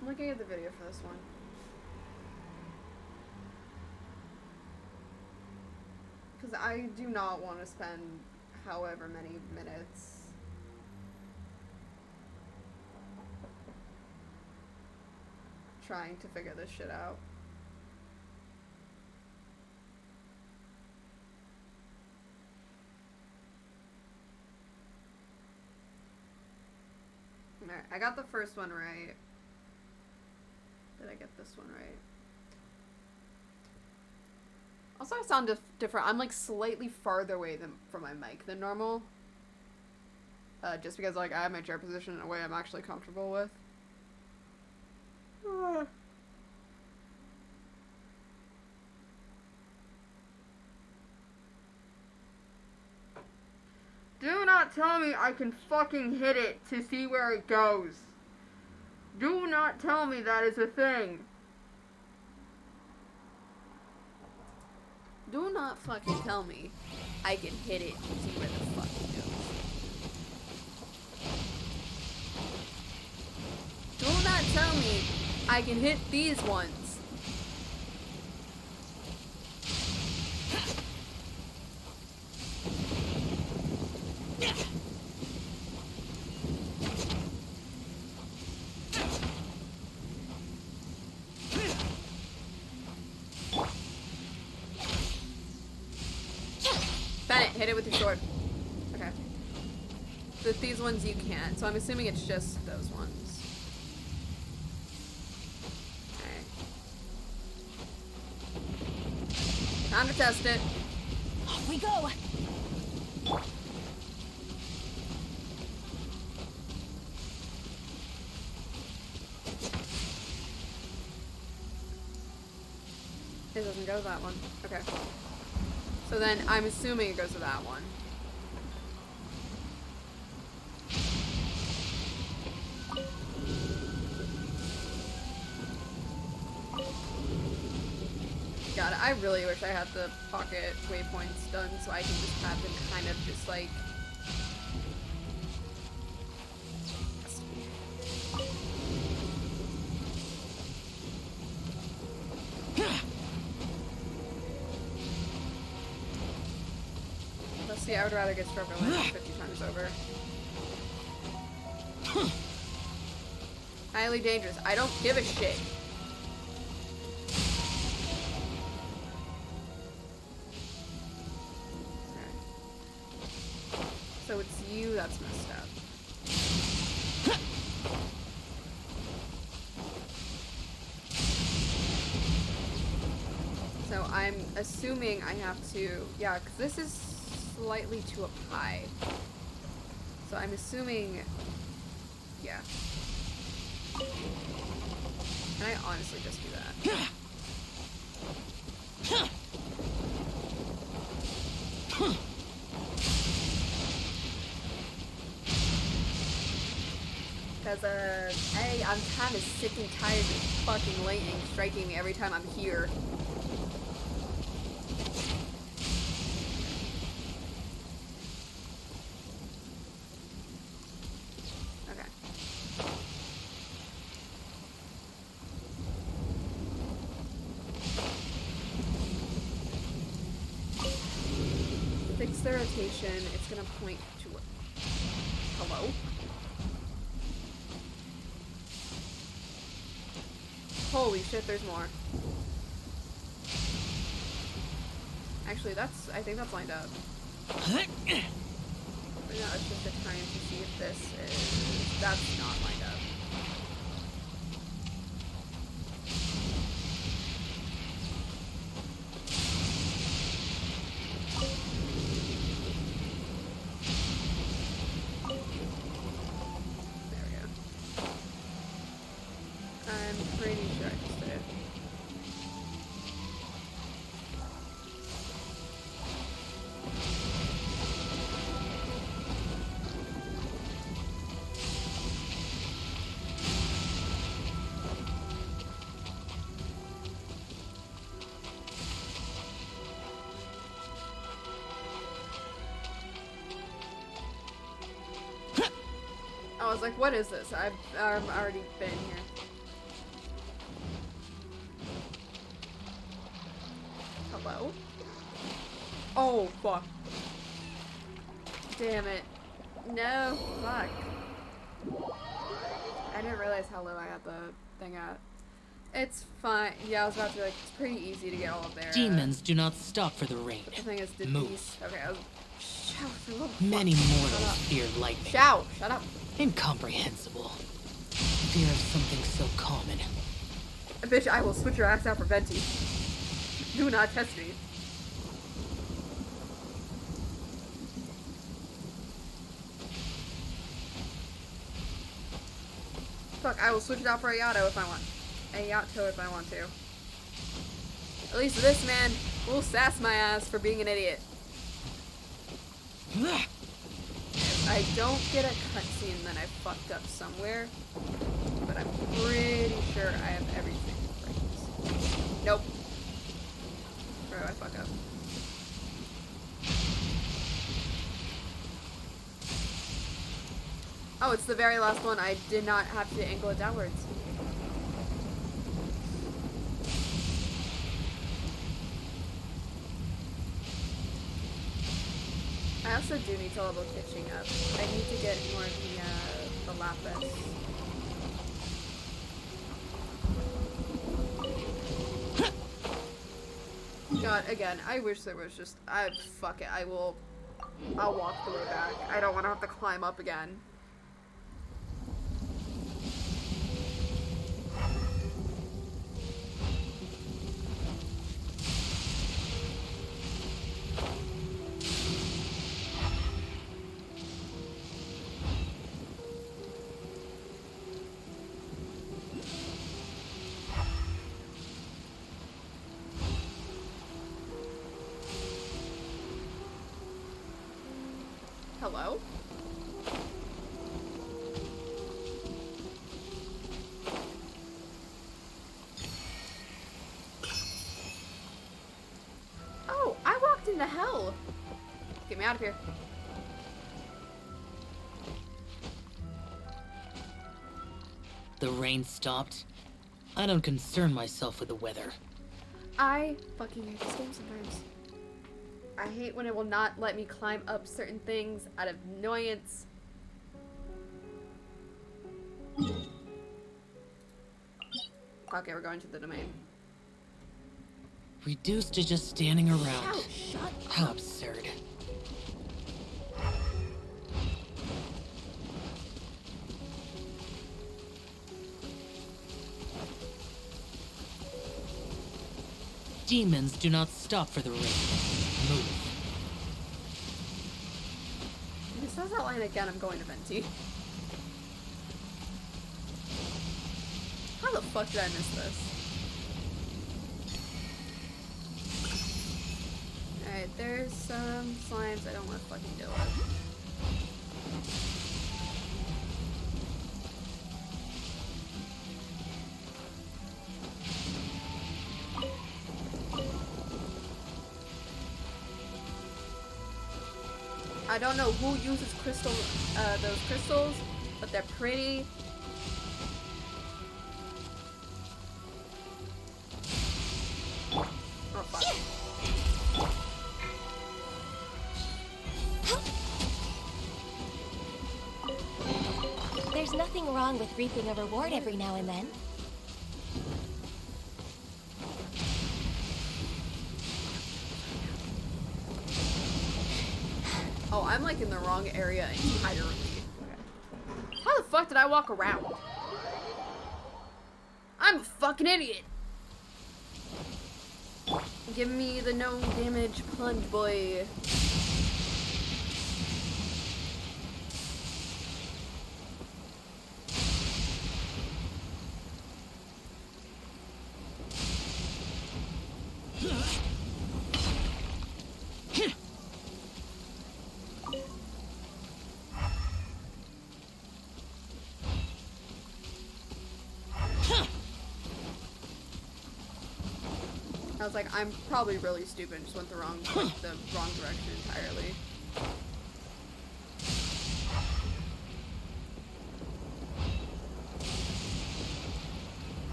I'm looking at the video for this one. Because I do not want to spend however many minutes trying to figure this shit out. Alright, I got the first one right. Did I get this one right? Also, I sound different. I'm like slightly farther away from my mic than normal. Just because like I have my chair position in a way I'm actually comfortable with. Do not tell me I can fucking hit it to see where it goes. Do not tell me that is a thing. Do not fucking tell me I can hit it to see where the fuck it goes. Do not tell me I can hit these ones. Bennett, hit it with your sword. Okay. But these ones you can't, so I'm assuming it's just those ones. Okay. Time to test it. Off we go. It doesn't go to that one. Okay. So then I'm assuming it goes to that one. God, I really wish I had the pocket waypoints done so I can just have them kind of just like... Let's see, I would rather get struck by lightning 50 times over. Highly dangerous. I don't give a shit. Okay. So it's you that's messed up. So I'm assuming I have to, yeah, because this is slightly too up high. So I'm assuming, yeah. Can I honestly just do that? Because, I'm kind of sick and tired of fucking lightning striking me every time I'm here. Fix the rotation, it's gonna point to what? Hello? Holy shit, there's more. Actually, I think that's lined up. But no, it's just a time to see if this is, that's not lined up. I was like, what is this? I've already been here. Hello? Oh, fuck. Damn it. No, fuck. I didn't realize how low I had the thing at. It's fine. Yeah, I was about to be like, it's pretty easy to get all of there. Demons do not stop for the rain. The thing is, did Move. these. Okay, I was. Shout for the love. Many Shut mortals up. fear lightning. Shout! Shut up. Incomprehensible. Fear of something so common. Bitch, I will switch your ass out for Venti. Do not test me. Fuck, I will switch it out for Ayato if I want. Ayato if I want to. At least this man will sass my ass for being an idiot. If I don't get a cutscene, then I fucked up somewhere. But I'm pretty sure I have everything right. Nope. Where do I fuck up? Oh, it's the very last one. I did not have to angle it downwards. I also do need to level kitching up. I need to get more of the lapis. God, again, I wish there was just, fuck it, I'll walk the way back. I don't want to have to climb up again. Hello? Oh, I walked into hell. Get me out of here. The rain stopped. I don't concern myself with the weather. I fucking hate this game sometimes. I hate when it will not let me climb up certain things out of annoyance. Okay, we're going to the domain. Reduced to just standing around. Ouch, shut How up. absurd. Demons do not stop for the rain. Move. If it says that line again, I'm going to Venti. How the fuck did I miss this? Alright, there's some slimes I don't want to fucking deal with. I don't know who uses those crystals, but they're pretty. Oh fuck. There's nothing wrong with reaping a reward every now and then. Oh, I'm like in the wrong area entirely. Okay. How the fuck did I walk around? I'm a fucking idiot. Give me the no damage plunge, boy. I was like, I'm probably really stupid and just went the wrong direction entirely.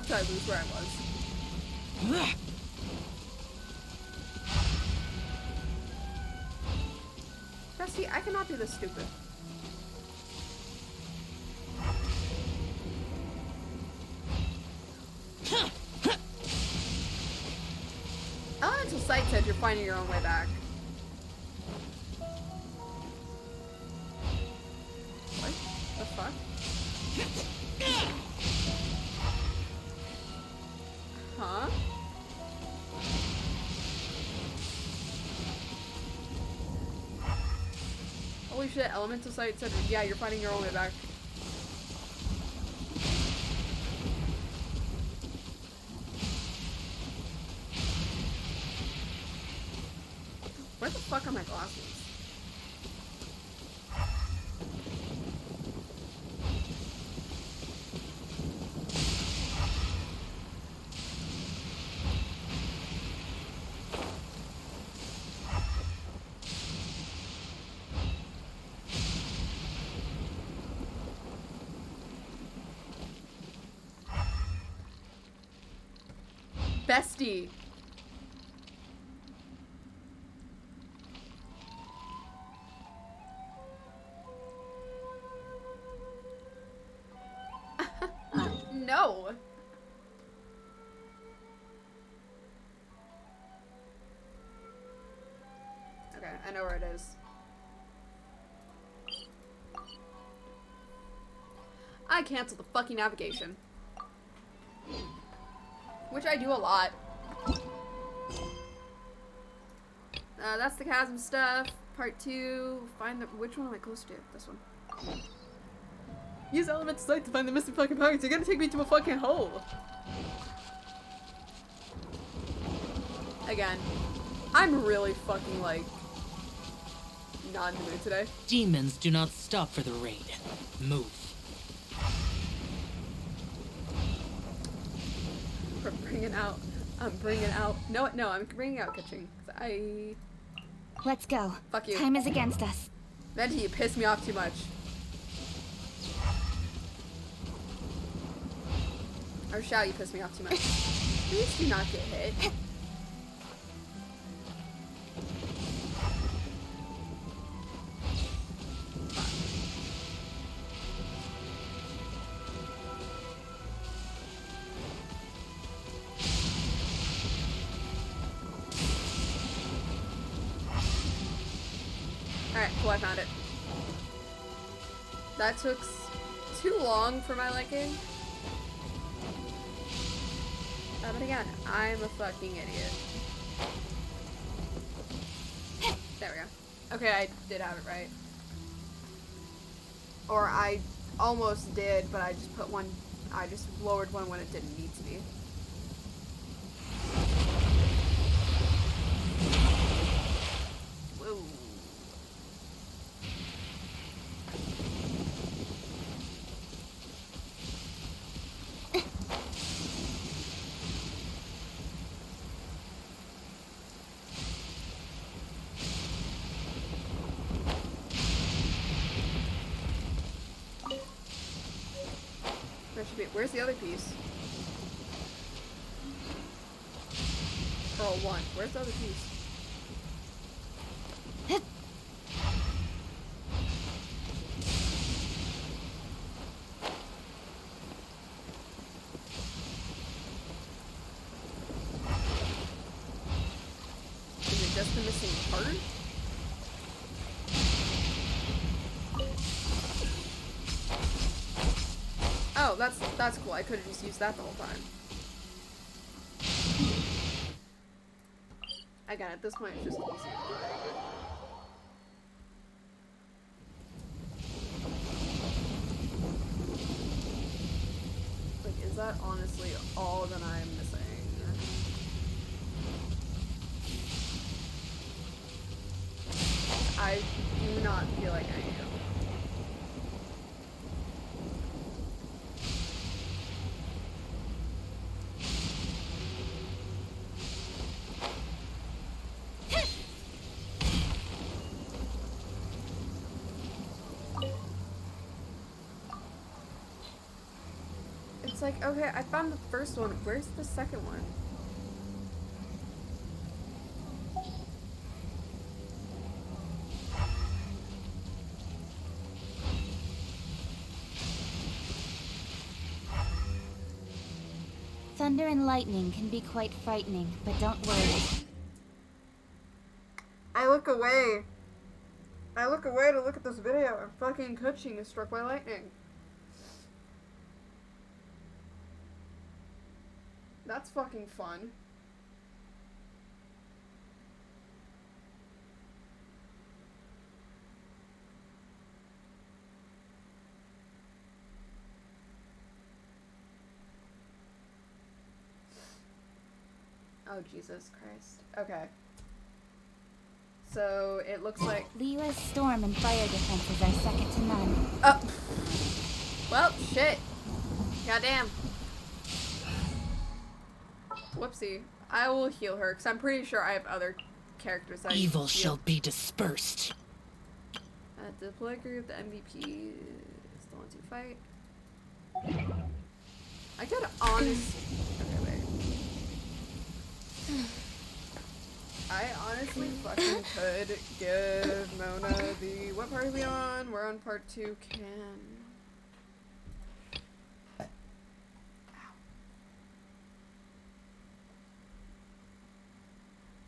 fuck did I lose where I was? Jesse, I cannot be this stupid. Elemental Sight said you're finding your own way back. What the fuck? Huh? Holy shit, Elemental Sight said, yeah, you're finding your own way back. Where the fuck are my glasses? Bestie. No. Okay, I know where it is. I canceled the fucking navigation. Which I do a lot. That's the chasm stuff. Part 2. Find the. Which one am I close to? This one. Use Elemental Sight to find the missing fucking pockets. You're gonna take me to a fucking hole. Again, I'm really fucking like not in the mood today. Demons do not stop for the raid. Move. We're bringing out. I'm bringing out. No, I'm bringing out Kitching. Let's go. Fuck you. Time is against us. Venti, you piss me off too much. Or shall you piss me off too much? Please do not get hit. Alright, cool, I found it. That took too long for my liking. But again, I'm a fucking idiot. There we go. Okay, I did have it right. Or I almost did, but I just put one, I just lowered one when it didn't need to be. Whoa. Where's the other piece? Pearl 1. Where's the other piece? Is it just the missing part? Oh, that's cool. I could have just used that the whole time. Again, at this point, it's just easy. Like, is that honestly all that I'm missing? I do not feel like I am. it's like, okay, I found the first one. Where's the second one? Thunder and lightning can be quite frightening, but don't worry. I look away. I look away to look at this video, and fucking Kuching is struck by lightning. That's fucking fun. Oh, Jesus Christ. Okay. So, it looks like... Lila's storm and fire defenses are second to none. Oh! Well, shit. Goddamn. Whoopsie. I will heal her, because I'm pretty sure I have other characters that Evil I can shall heal. be dispersed. Deploy group, the MVP is the ones who fight. I could honest... Okay, wait. I honestly fucking could give Mona the... What part are we on? We're on part 2.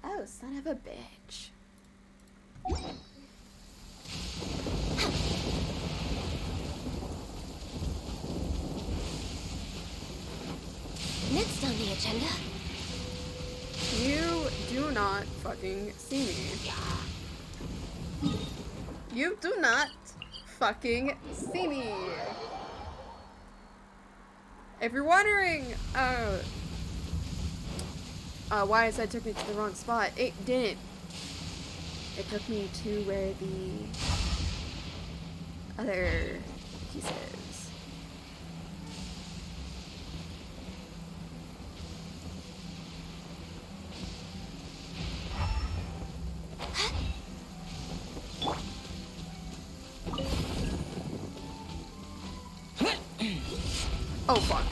Oh, son of a bitch. Next on the agenda. You do not fucking see me. You do not fucking see me. If you're wondering, why I said it took me to the wrong spot, it didn't. It took me to where the other piece is. Oh, fuck.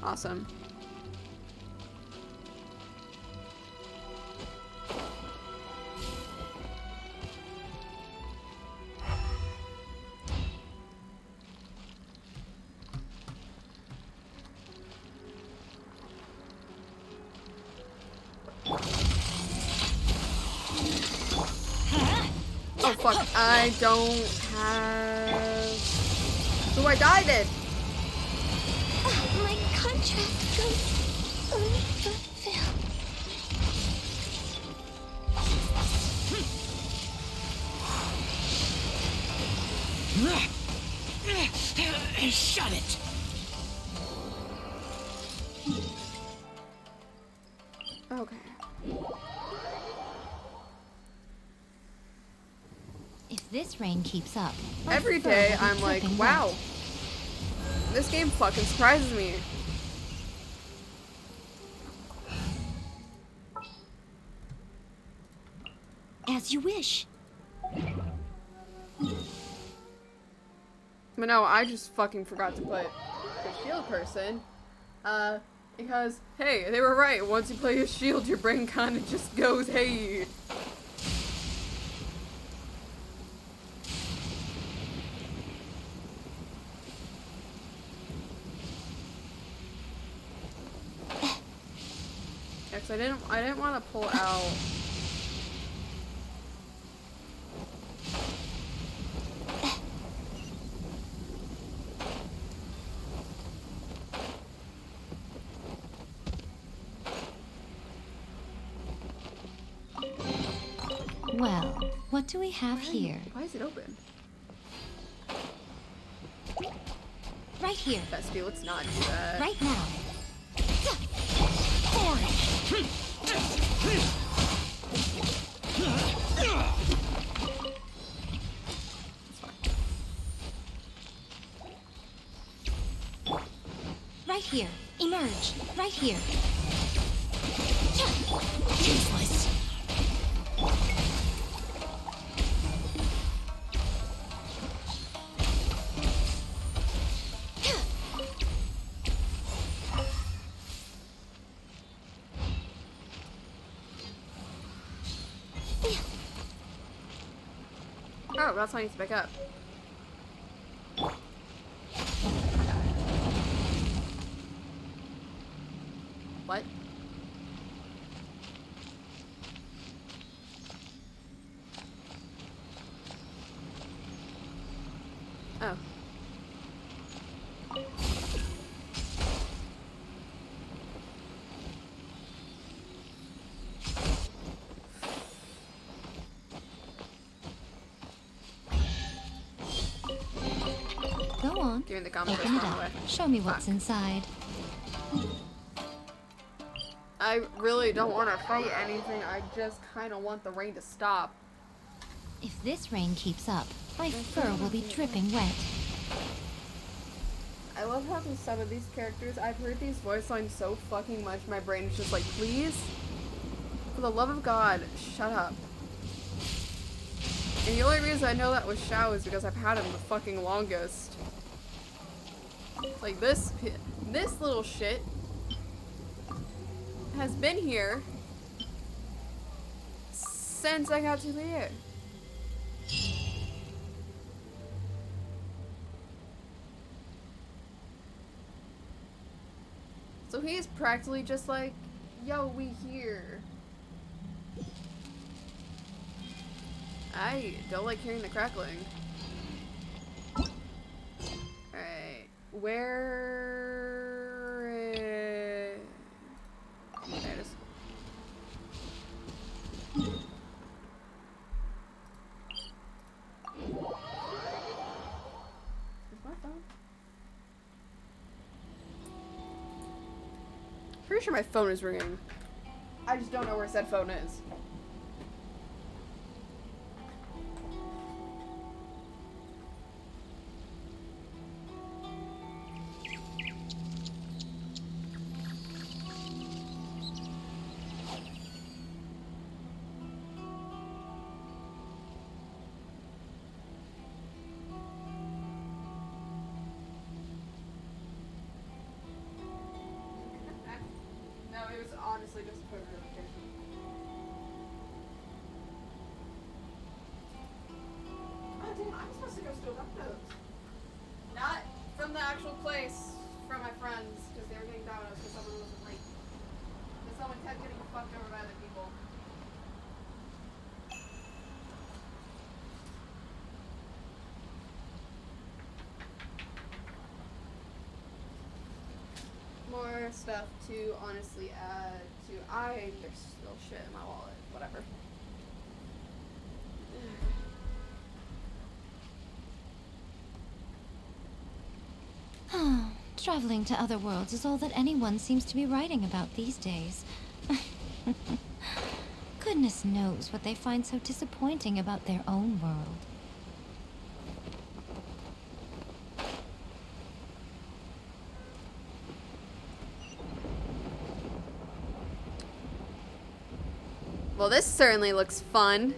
Awesome. Oh fuck, I don't have... Who I died in! My contract goes unfulfilled. Shut it! Okay. If this rain keeps up, Every day I'm like, wow. This game fucking surprises me. As you wish. But no, I just fucking forgot to put the shield person. Because, hey, they were right. Once you play a shield, your brain kind of just goes, hey. Yeah, 'cause I didn't want to pull out. Well, what do we have here? Why is it open? Right here. Bestie, let's not do that. Right now. Right here. Emerge. Right here. Useless. Oh, that's how I need to pick up. What? Oh. Go on. Doing the comic Open it wrong up. way. Show me what's inside. I really don't want to fight anything. I just kind of want the rain to stop. If this rain keeps up, my fur will be dripping wet. I love how in some of these characters, I've heard these voice lines so fucking much, my brain is just like, please? For the love of God, shut up. And the only reason I know that was Xiao is because I've had him the fucking longest. Like, this little shit has been here since I got to the air. So he's practically just like, yo, we here. I don't like hearing the crackling. Alright, where is... There it is. Is my phone? Pretty sure my phone is ringing. I just don't know where said phone is. No, it was honestly just a push notification. Oh damn, I'm supposed to go steal Domino's. Not from the actual place, from my friends, because they were getting Domino's because someone wasn't late. Because someone kept getting fucked over by other people. More stuff to honestly add to. There's still shit in my wallet. Whatever. Traveling to other worlds is all that anyone seems to be writing about these days. Goodness knows what they find so disappointing about their own world. Well, this certainly looks fun.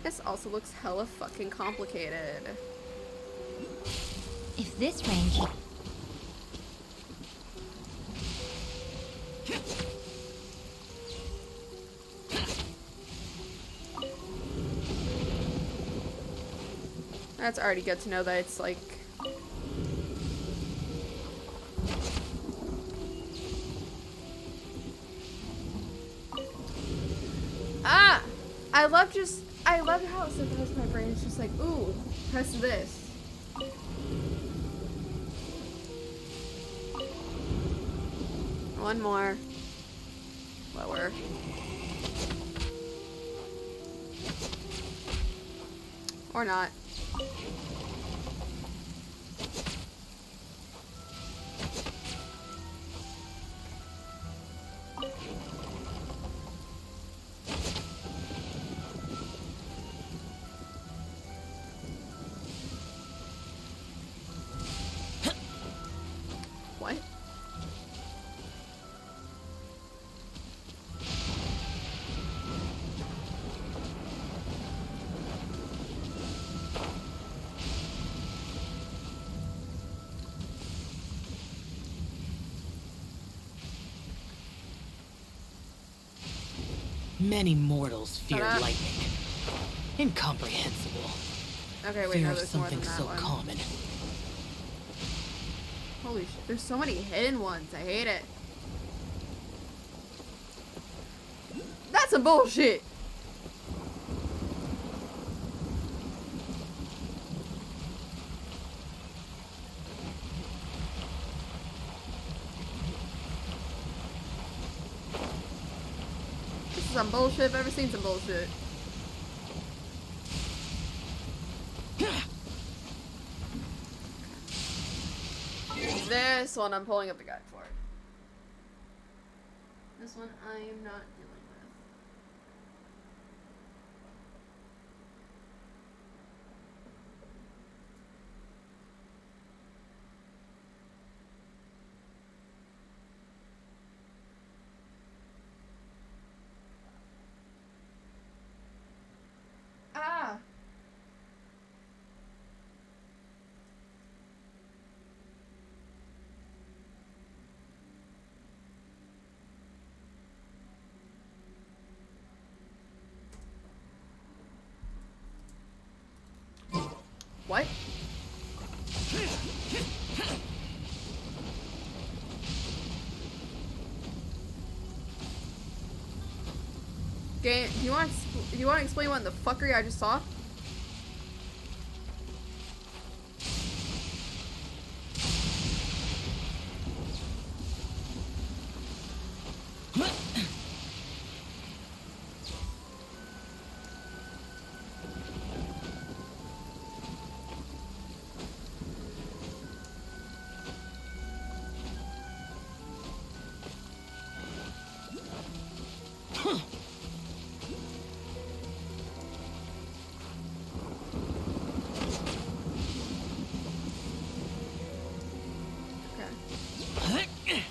This also looks hella fucking complicated. If this rain keeps... That's already good to know that it's like... Ah! I love how sometimes my brain is just like, ooh, press this. One more. Lower. Or not. What? Many mortals fear Ta-da. lightning. Incomprehensible. Okay, wait, Fear no, of there's more than something that so one. common. Holy shit, there's so many hidden ones. I hate it. That's some bullshit. This is some bullshit. I've ever seen some bullshit. This one I'm pulling up the guide for. This one I am not dealing with. Ah! What? Game, do you want to explain what the fuckery I just saw? Okay.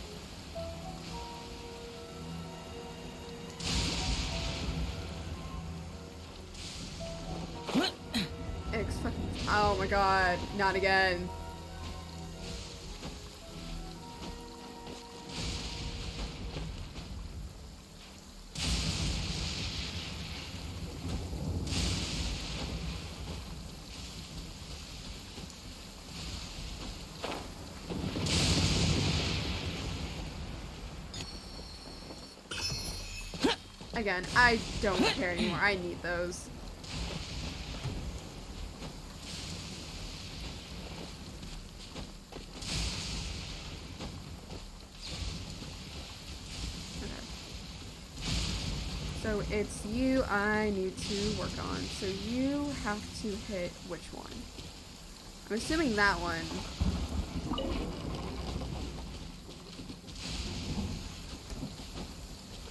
Oh my god, not again. Again, I don't care anymore. I need those. So it's you I need to work on. So you have to hit which one? I'm assuming that one.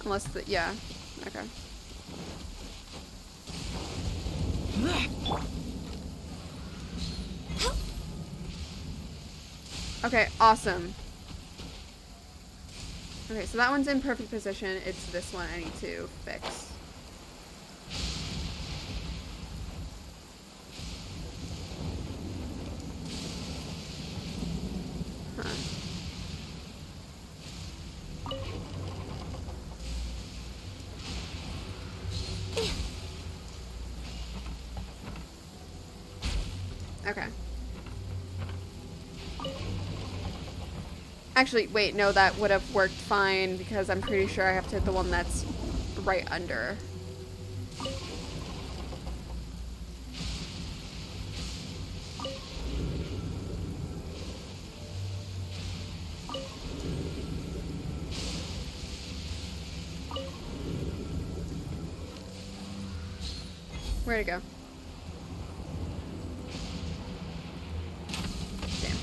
Unless the, yeah, okay. Okay, awesome. Okay, so that one's in perfect position. It's this one I need to fix. Huh. Okay. Actually, wait, no, that would have worked fine because I'm pretty sure I have to hit the one that's right under. Where'd it go? Damn.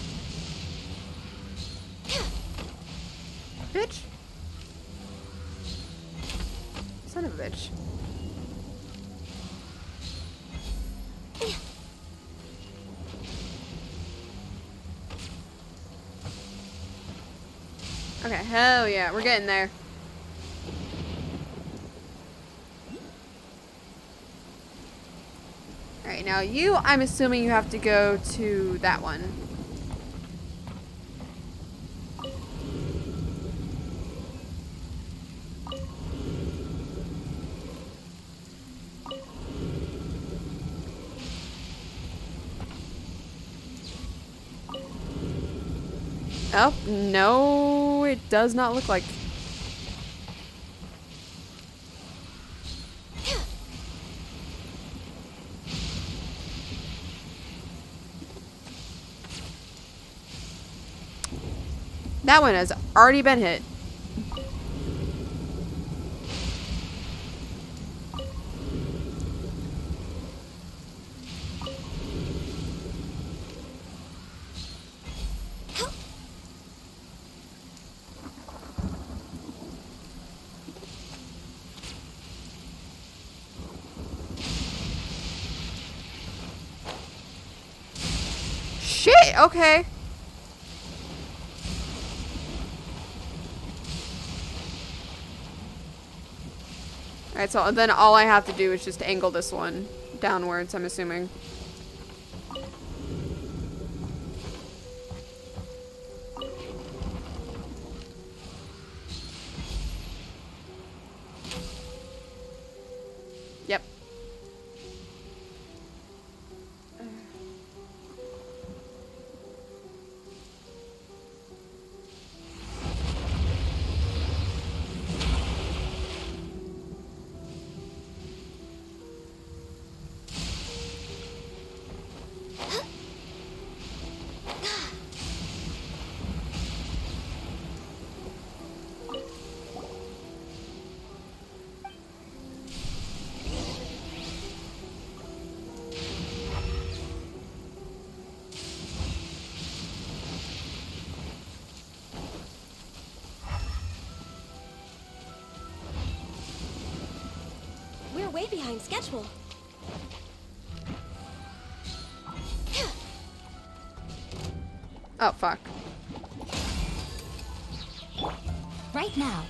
Bitch. Son of a bitch. Okay, hell yeah, we're getting there. Alright, now you, I'm assuming you have to go to that one. Oh, no, it does not look like. That one has already been hit. Shit, okay. Alright, so then all I have to do is just angle this one downwards, I'm assuming. Yep. We're way behind schedule. Oh, fuck. Right now.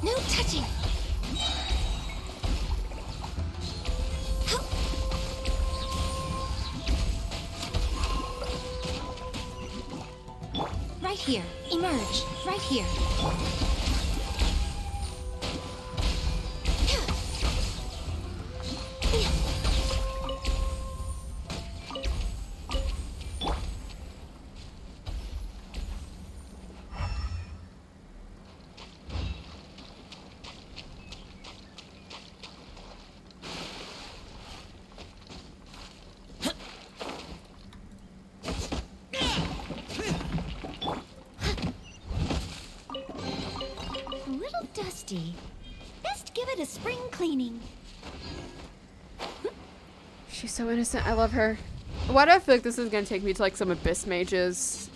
No touching. Right here. Emerge. Right here. A little dusty. Best give it a spring cleaning. She's so innocent. I love her. Why do I feel like this is gonna take me to like some abyss mages?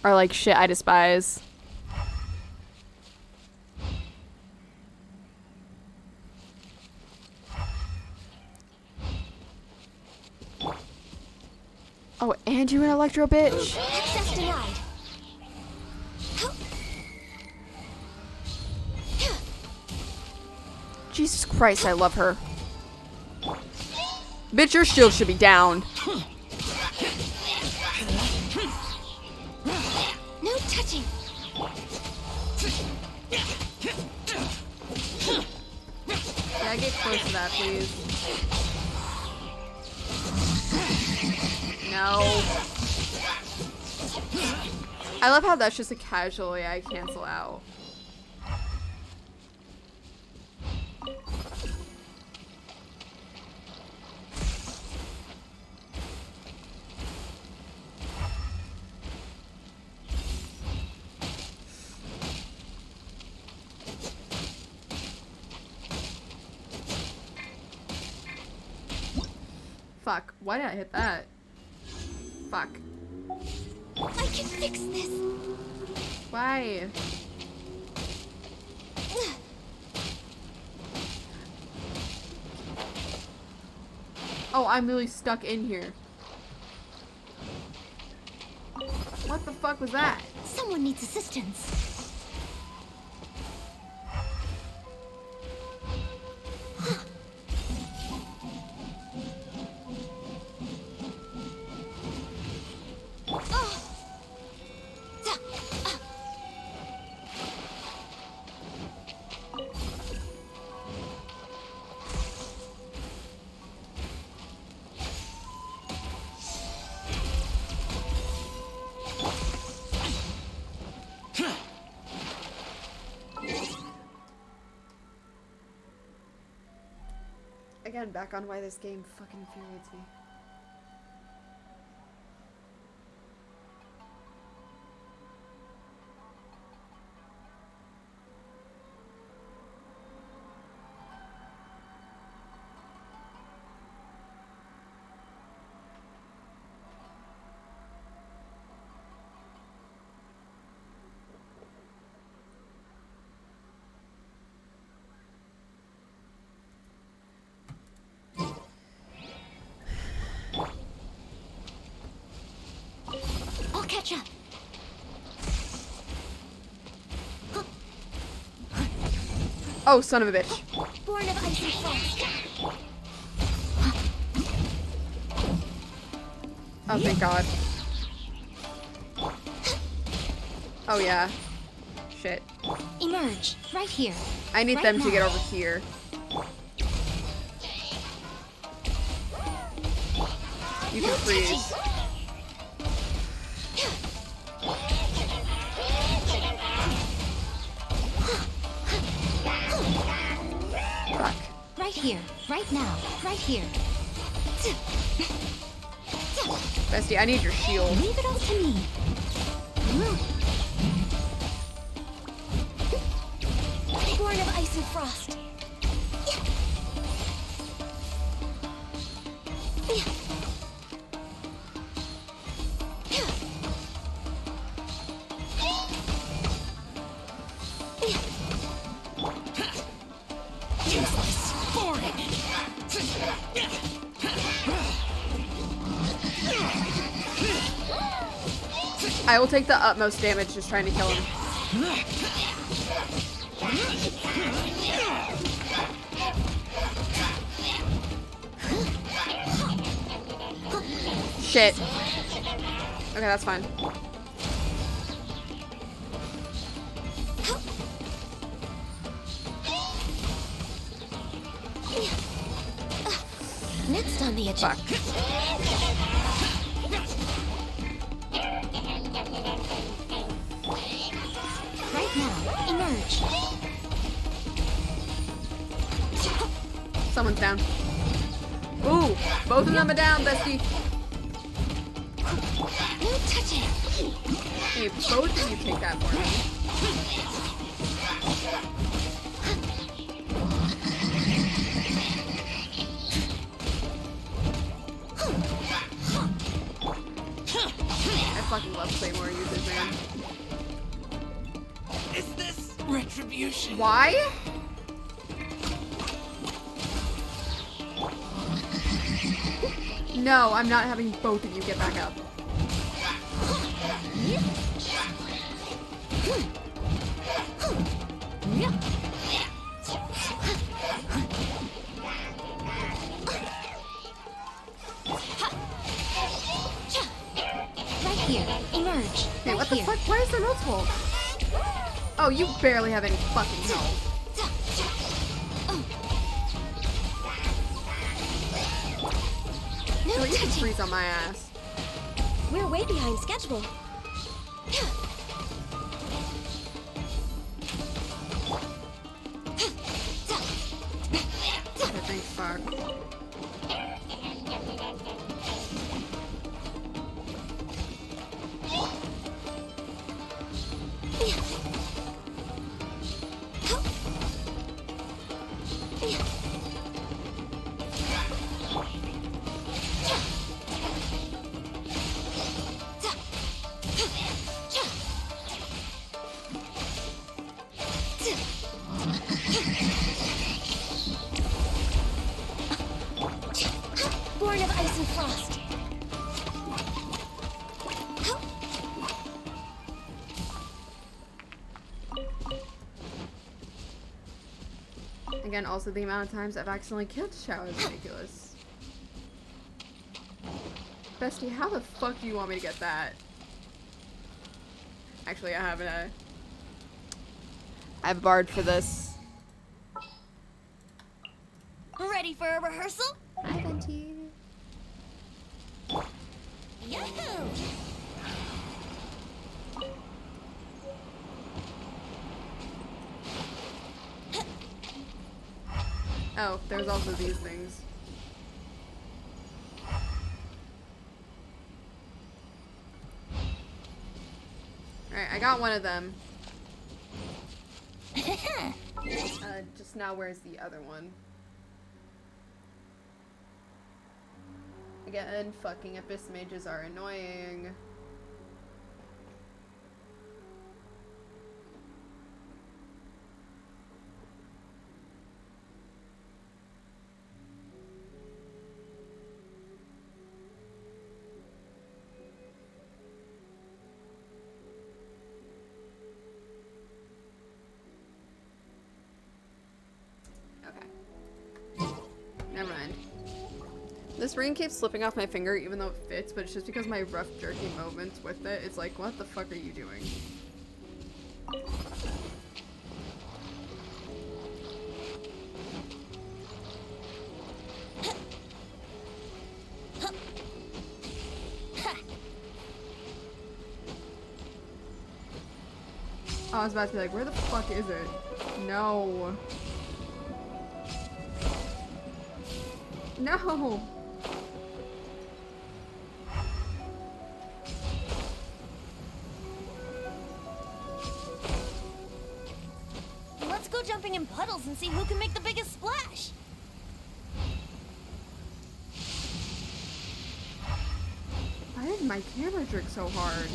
Or like shit I despise. Oh, and you an electro bitch? Access denied. Jesus Christ, I love her. Bitch, your shield should be down. No touching. Can I get close to that, please? No. I love how that's just a casual way I cancel out. Fuck. Why did I hit that? Fuck. I can fix this. Why? Oh, I'm really stuck in here. What the fuck was that? Someone needs assistance. again, back on why this game fucking infuriates me. I'll catch up. Oh, son of a bitch. Born of ice and frost. Oh, thank God. Oh, yeah. Shit. Emerge. Right here. I need Right them to now. get over here. You can freeze. Fuck. Right here. Right now. Right here. Bestie, I need your shield. Leave it all to me. Born of ice and frost. I will take the utmost damage just trying to kill him. Shit. Okay, that's fine. Next on the agenda. Fuck. Right now. Emerge. Someone's down. Ooh, both of them are down, bestie. No touching. Hey, both of you take that for me. I fucking love Claymore users, man. Is this retribution? Why? No, I'm not having both of you get back up. Right here. Emerge. Hey, Right what the here. fuck? Why is there multiple? Oh, you barely have any fucking health. No So you can touching. freeze on my ass. We're way behind schedule. Okay, thanks, fuck. Born of ice and frost. Again, also the amount of times I've accidentally killed Xiao is ridiculous. Bestie, how the fuck do you want me to get that? Actually, I have a bard for this. Ready for a rehearsal? Hi, Venti. Yahoo! Oh, there's also these things. Alright, I got one of them. Just now, where's the other one? Again, fucking Abyss Mages are annoying. Never mind. This ring keeps slipping off my finger even though it fits, but it's just because my rough jerky moments with it. It's like, what the fuck are you doing? Oh, I was about to be like, where the fuck is it? No. No! Let's go jumping in puddles and see who can make the biggest splash. Why did my camera jerk so hard?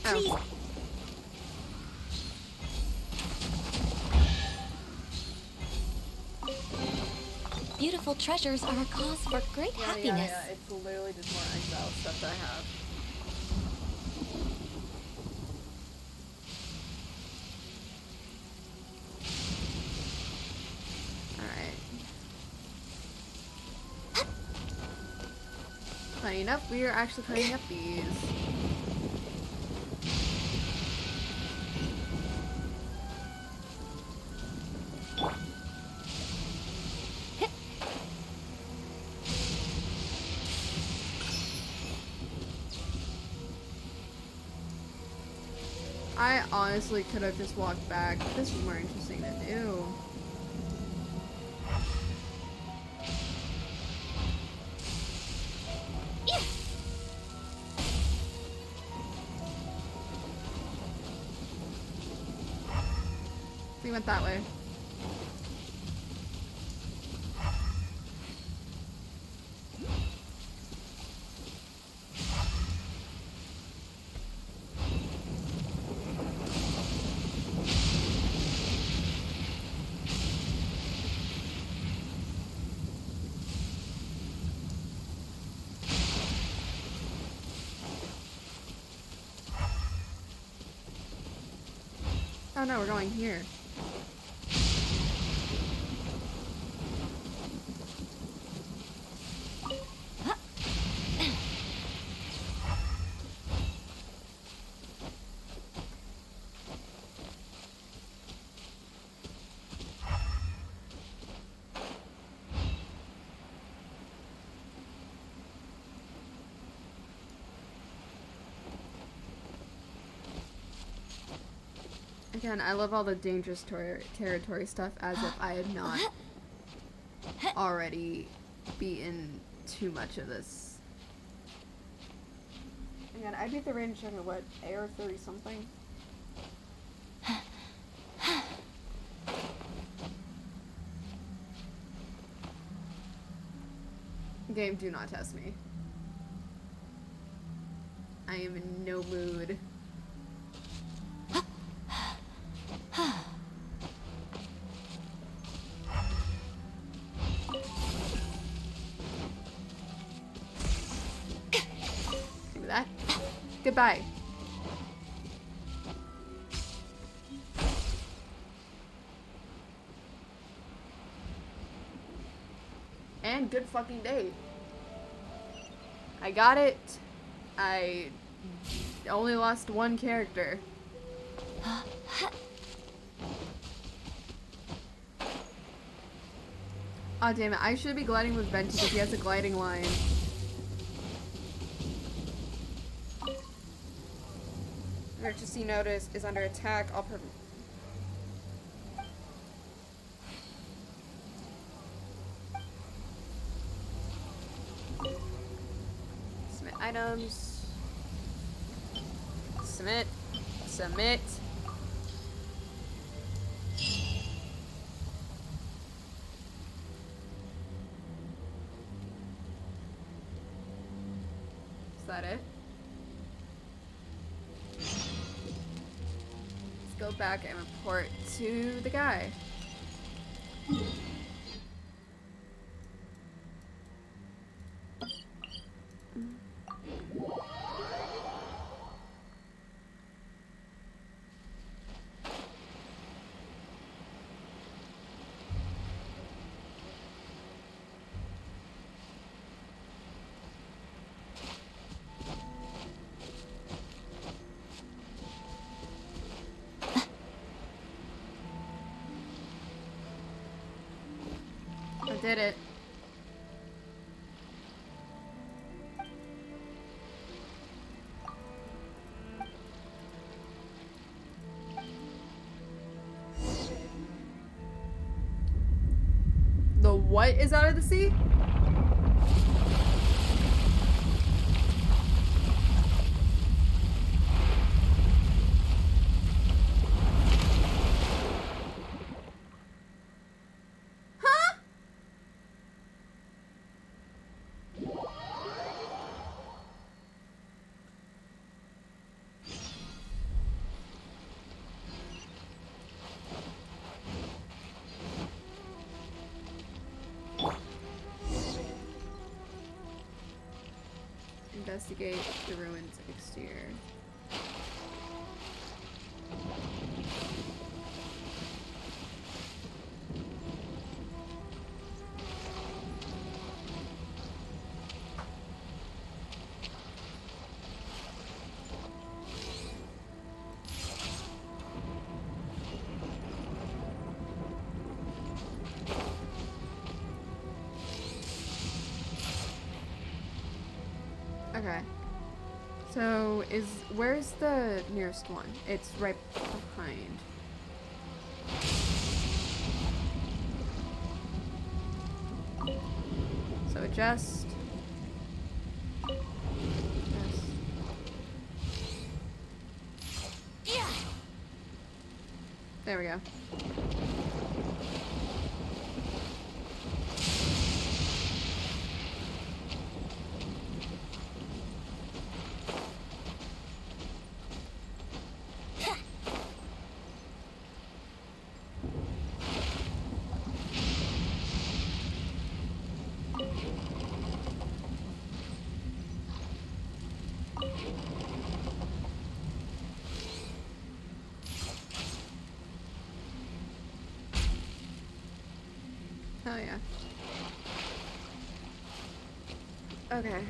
Please. Oh. Beautiful treasures are a cause for great happiness. Yeah, it's literally just more exile stuff that I have. Alright. Funny enough, we are actually cleaning up these. I honestly could have just walked back. This was more interesting to do. We went that way. Oh no, we're going here. Again, I love all the dangerous territory stuff as if I had not already beaten too much of this. Again, I beat the range check at what, AR 30 something? Game, do not test me. I am in no mood. Do that. Goodbye. And good fucking day. I got it. I only lost one character. Aw, damn it. I should be gliding with Venti because he has a gliding line. Emergency notice is under attack. All submit items. Submit. Submit. Is that it? Let's go back and report to the guy. I did it. The what is out of the sea? Huh? Investigate the ruins exterior. Okay. So where's the nearest one? It's right behind. So adjust. There we go. Oh yeah. Okay.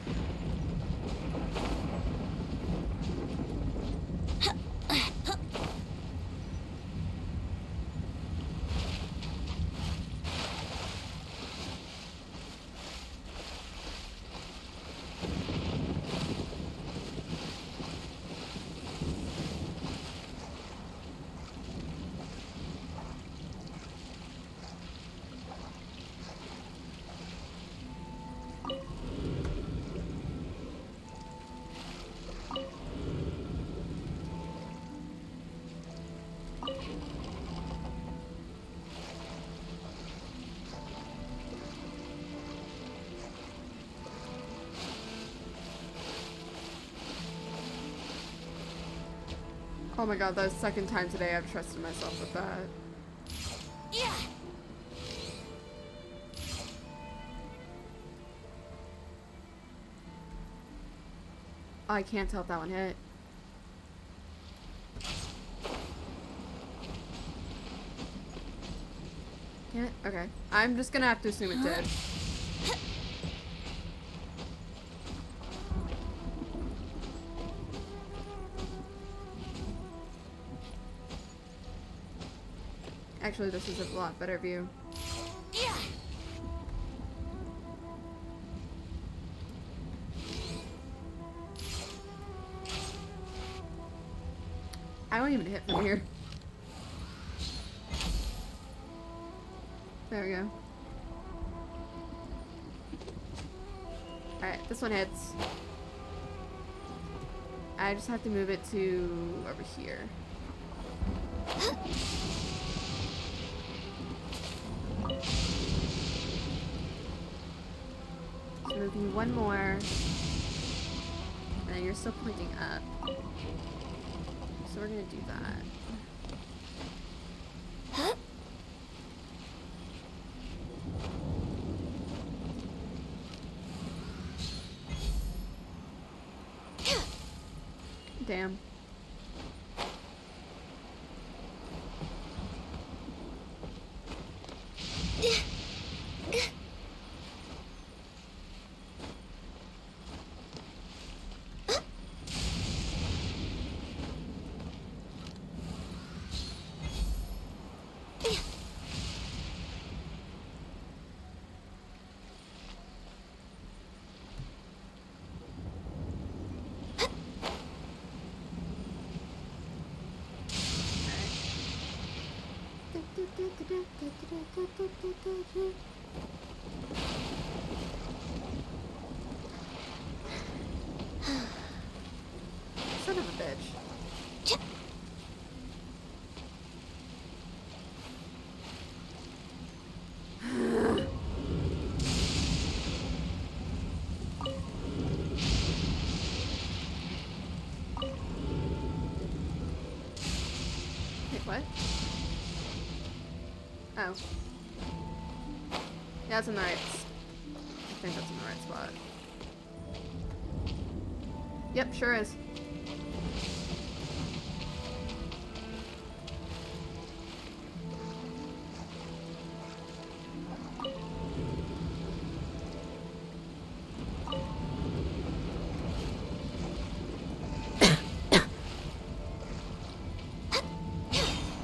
Oh my god, that's the second time today I've trusted myself with that. Yeah. I can't tell if that one hit. Can't? Okay. I'm just gonna have to assume it did. Actually, this is a lot better view. Yeah. don't even hit from here. There we go. Alright, this one hits. I just have to move it to over here. So move you one more. And then you're still pointing up. So we're gonna do that. Damn. Son of a bitch. Wait, what? Oh. Yeah, that's in the right. I think that's in the right spot. Yep, sure is.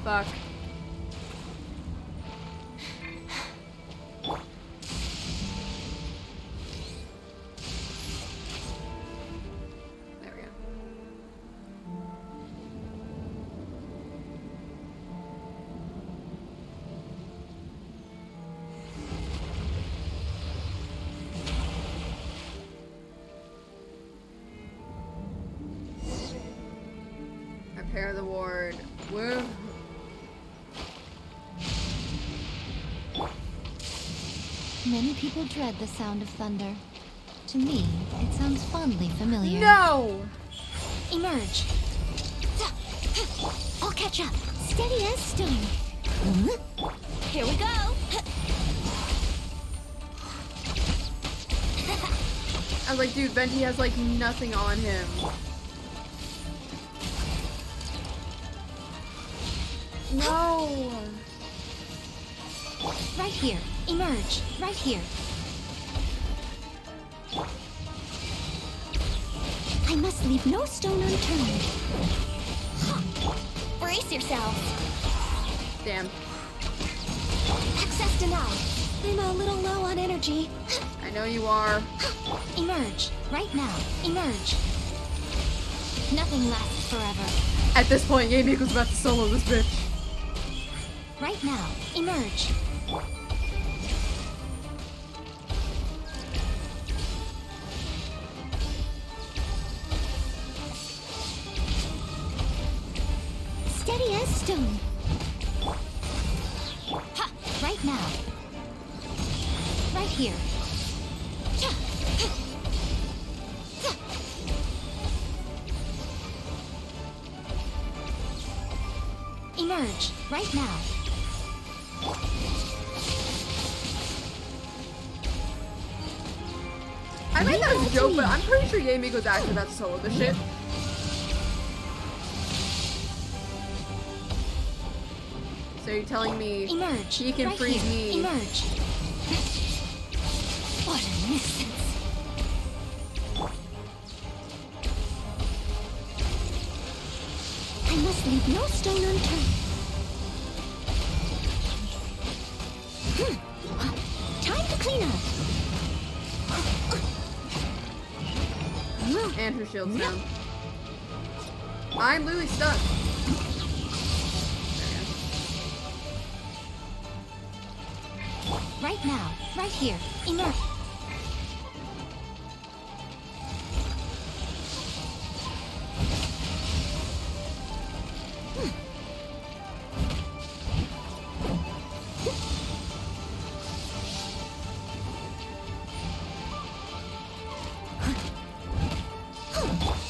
Fuck. There we go. Repair the ward. Woo. Many people dread the sound of thunder. To me, it sounds fondly familiar. No! Emerge. I'll catch up. Steady as stone. Here we go. I was like, dude, Venti has like nothing on him. No! Right here. Emerge. Right here. I must leave no stone unturned. Brace yourself. Damn. Access denied. I'm a little low on energy. I know you are. Emerge. Right now. Emerge. Nothing lasts forever. At this point, Game Equal's about to solo this bitch. Right now. Emerge. Steady as stone. Ha! Right now. Right here. Emerge. Right now. I made that as a joke, but I'm pretty sure Game Equal's actually about to solo this shit. So you're telling me Emerge. he can Right freeze here. me? Emerge. What a nuisance. I must leave no stone unturned. Time to clean up. And her shield's down. I'm literally stuck. Right now. Right here. Emerge.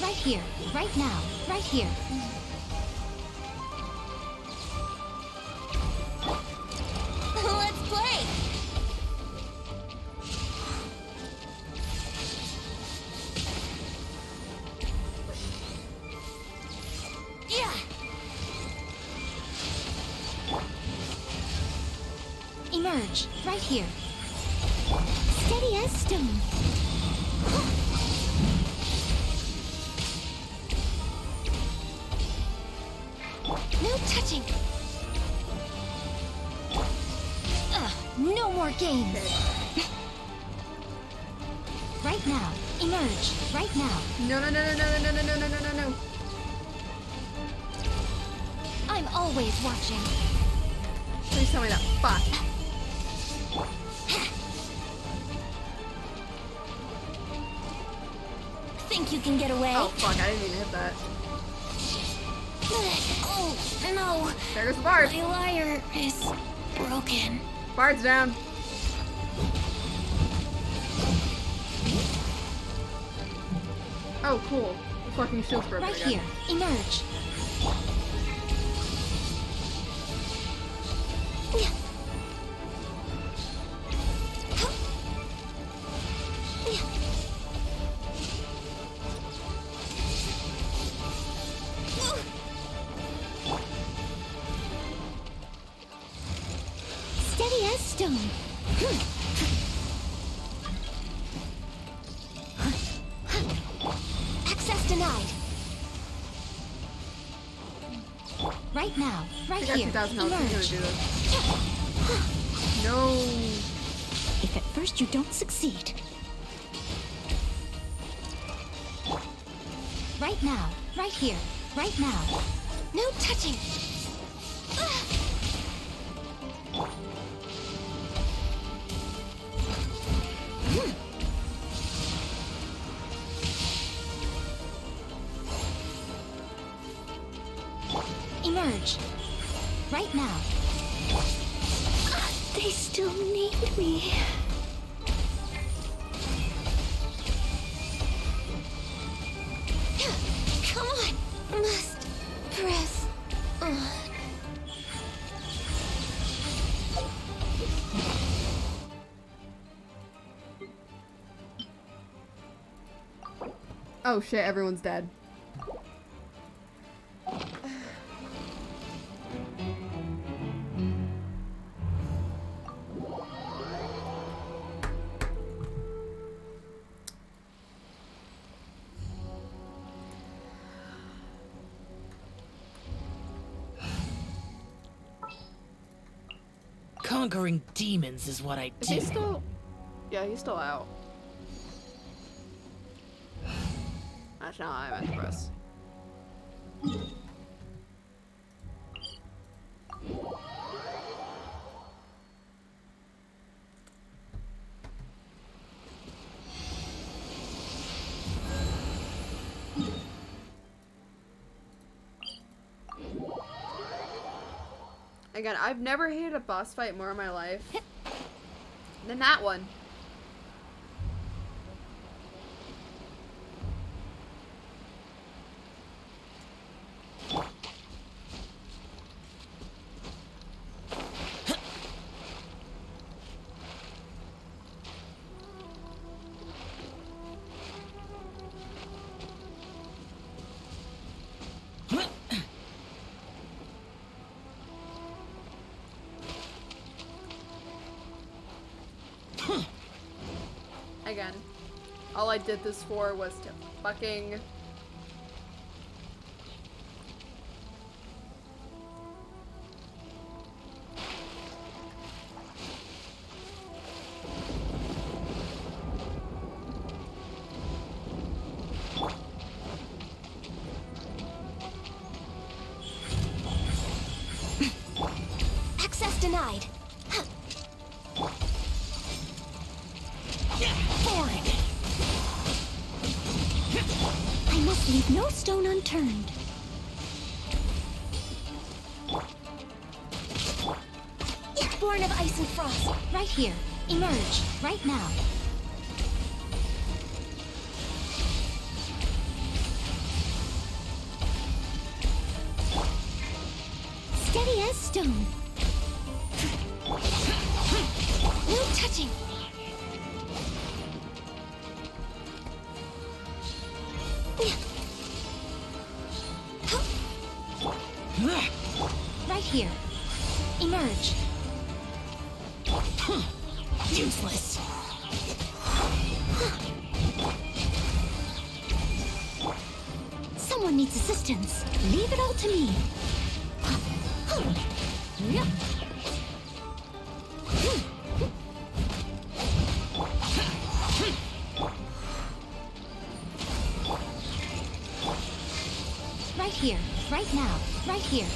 Right here. Right now. Right here. Let's play! Yeah! Emerge. Right here. Steady as stone. No touching. No more games. Right now. Emerge. Right now. No, no, no, no, no, no, no, no, no, no, no, no. I'm always watching. Please tell me that. Fuck. Think you can get away? Oh, fuck. I didn't even hit that. Oh, no. There goes the bard. My lyre is broken. Bard's down. Oh, cool. The fucking shield's broken Right again. here. Emerge. Steady as stone. Access denied. Right now. Right I got here. 2,000 health. He's Emerge. gonna do this. No. If at first you don't succeed. Right now. Right here. Right now. No touching. Emerge. Right now. They still need me. Come on. Must press on. Oh shit, everyone's dead. Conquering demons is what I Is do. he still? Yeah, he's still out. That's not how I meant to press. Again, I've never hated a boss fight more in my life than that one. Again, all I did this for was to fucking... Access denied. leave no stone unturned. Born of ice and frost. Right here. Emerge. Right now. Steady as stone. No touching. Right here. Emerge. Useless. Someone needs assistance. Leave it all to me. Right here. Right now. Right here.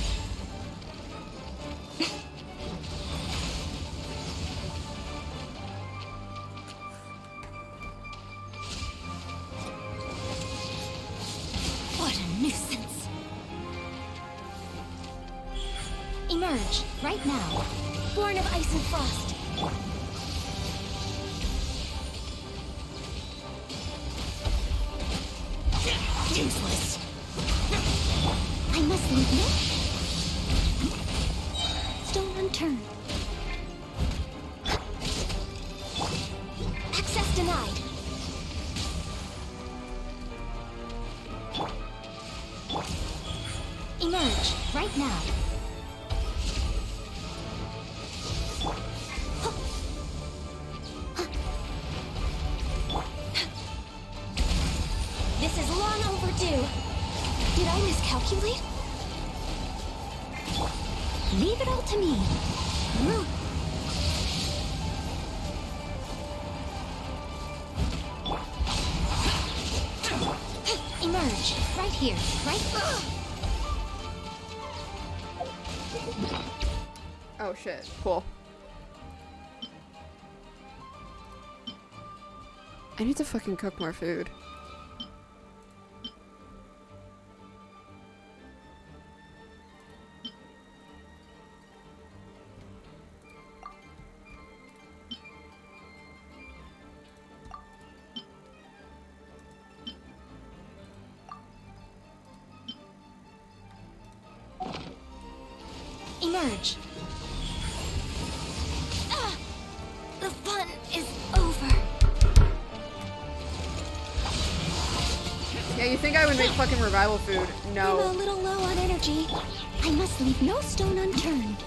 What a nuisance. Emerge. Right now. Born of ice and frost. Useless. I must leave no stone unturned. Access denied. Emerge. Right now. This is long overdue. Did I miscalculate? Leave it all to me. Emerge. Right here. Right. Oh shit. Cool. I need to fucking cook more food. Emerge. The fun is over. Yeah, you think I would make fucking revival food? I'm a No. little low on energy. I must leave no stone unturned.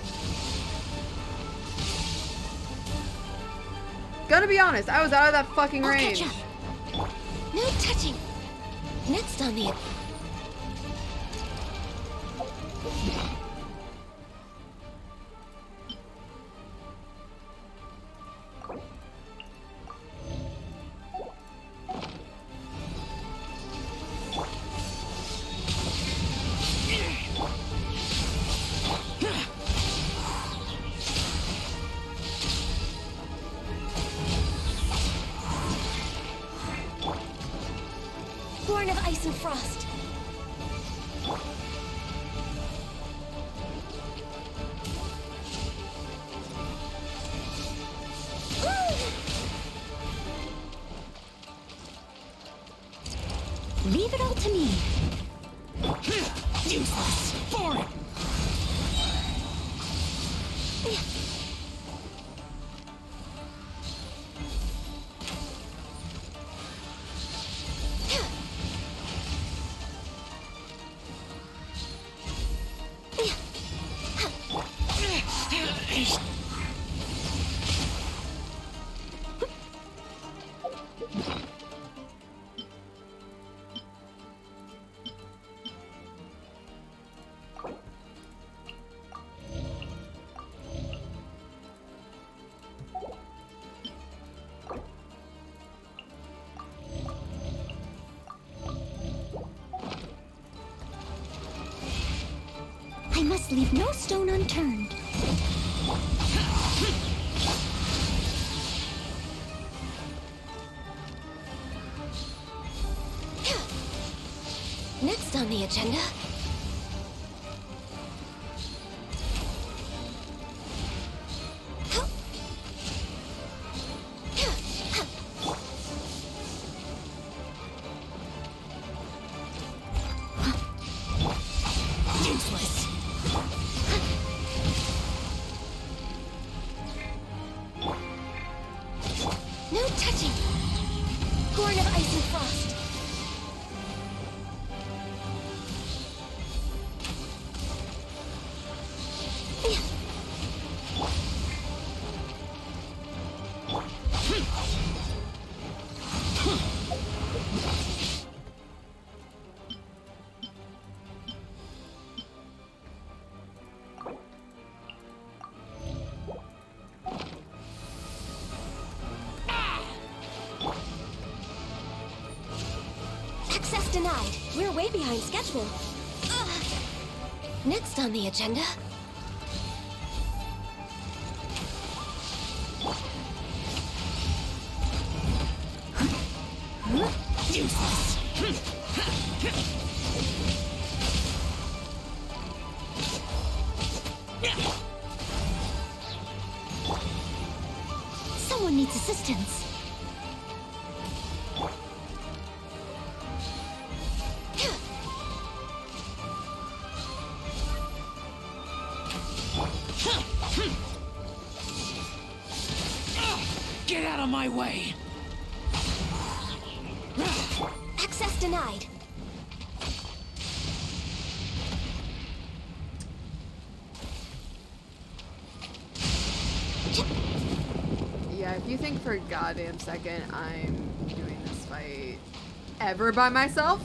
Gonna be honest, I was out of that fucking I'll range. catch up. No touching. Next on the... Born of ice and frost. Leave it all to me. Useless. Boring. I must leave no stone unturned. Next on the agenda. Useless. No touching. Horn of Ice and Frost. Access denied. We're way behind schedule. Ugh. Next on the agenda. Useless. Someone needs assistance. Get out of my way. Access denied. Yeah, if you think for a goddamn second I'm doing this fight ever by myself,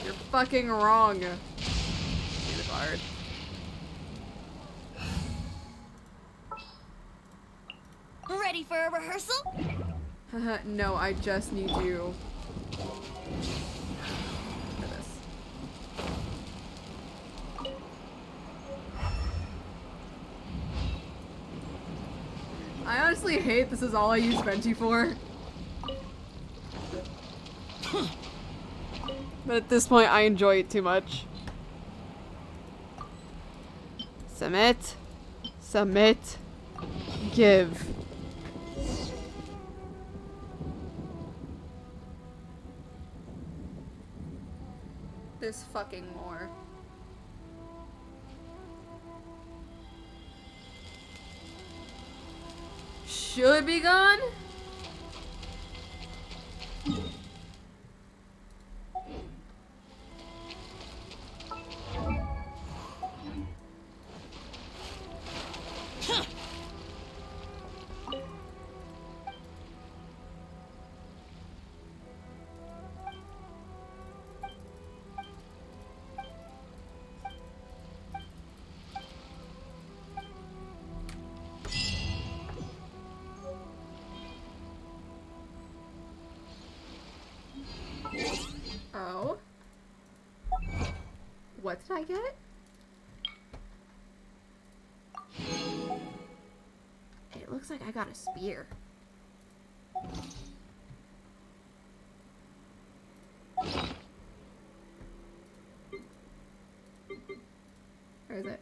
you're fucking wrong. It's hard. Ready for a rehearsal? No, I just need you for this. I honestly hate this is all I use Venti for. But at this point, I enjoy it too much. Submit. Submit. Give. There's fucking more. Should be gone? Oh. What did I get? It looks like I got a spear. Where is it?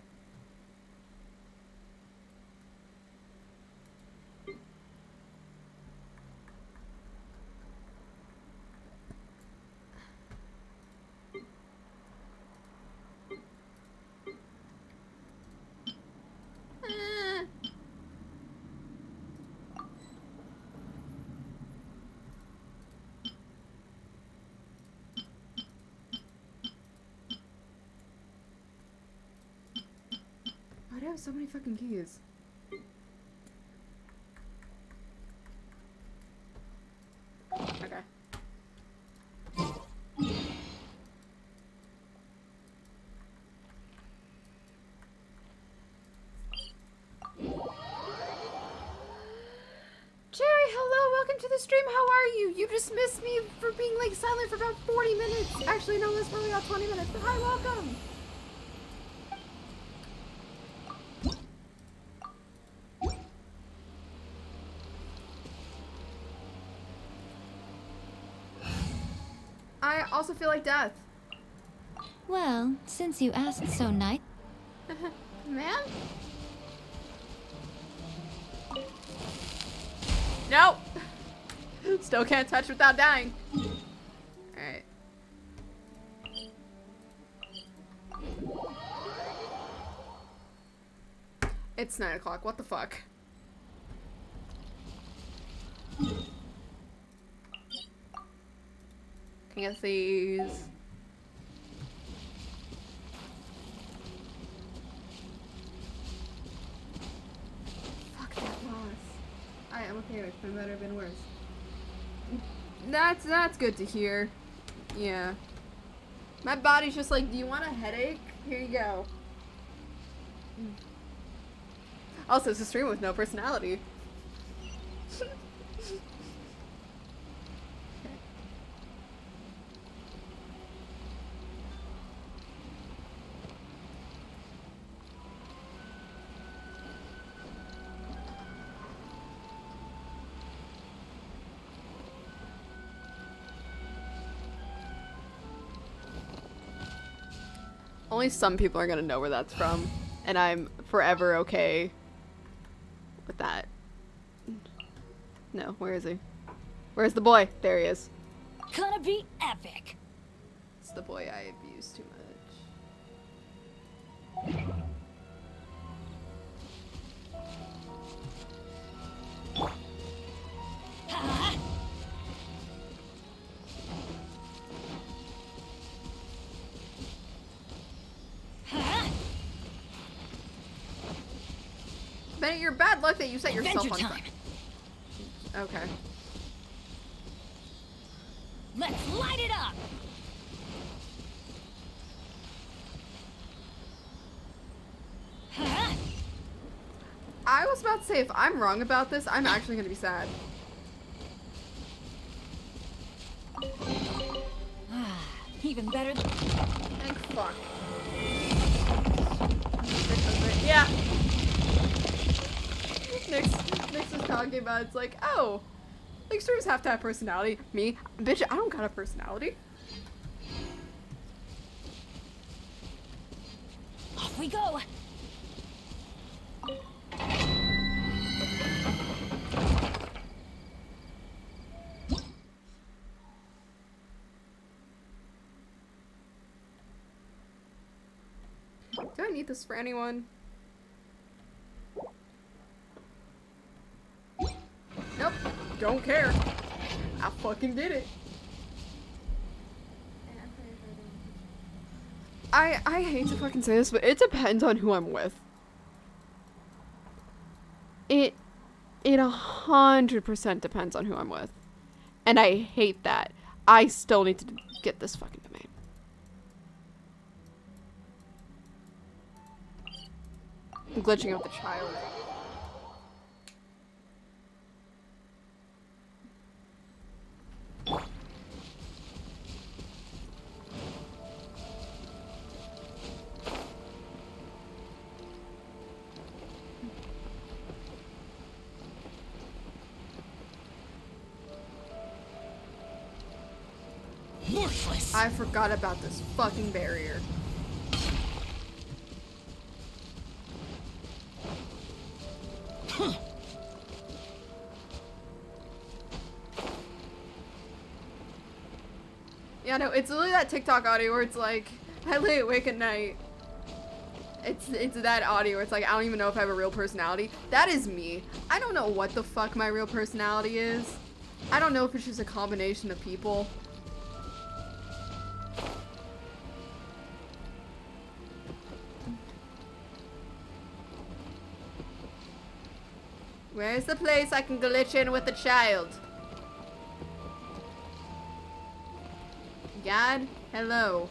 Why do I have so many fucking keys? Okay. Jerry, hello, welcome to the stream. How are you? You just missed me for being like silent for about 40 minutes. Actually, no, it's probably about 20 minutes, but hi, welcome. I also feel like death. Well, since you asked so nice. Man? Nope! Still can't touch without dying. Alright. It's 9 o'clock. What the fuck? King of Thieves. Fuck that loss. I'm okay. It could have been worse. That's good to hear. Yeah. My body's just like, do you want a headache? Here you go. Also, it's a stream with no personality. Only some people are gonna know where that's from, and I'm forever okay with that. No, where is he? Where's the boy? There he is. Gonna be epic. It's the boy I abused too much. Bennett, you're bad luck that you set yourself Adventure on time. fire. Okay. Let's light it up. I was about to say, if I'm wrong about this, I'm actually gonna be sad. Even better. Thank fuck. Yeah. Nix was talking about, it's like, oh, like streamers have to have personality. Me, bitch, I don't got a personality. Off we go. Do I need this for anyone? Nope. Don't care. I fucking did it. I hate to fucking say this, but it depends on who I'm with. It 100% depends on who I'm with. And I hate that. I still need to get this fucking domain. I'm glitching out the child. Worthless. I forgot about this fucking barrier. Yeah, no, it's literally that TikTok audio where it's like, I lay awake at night. It's that audio where it's like, I don't even know if I have a real personality. That is me. I don't know what the fuck my real personality is. I don't know if it's just a combination of people. Where's the place I can glitch in with the child? God, hello.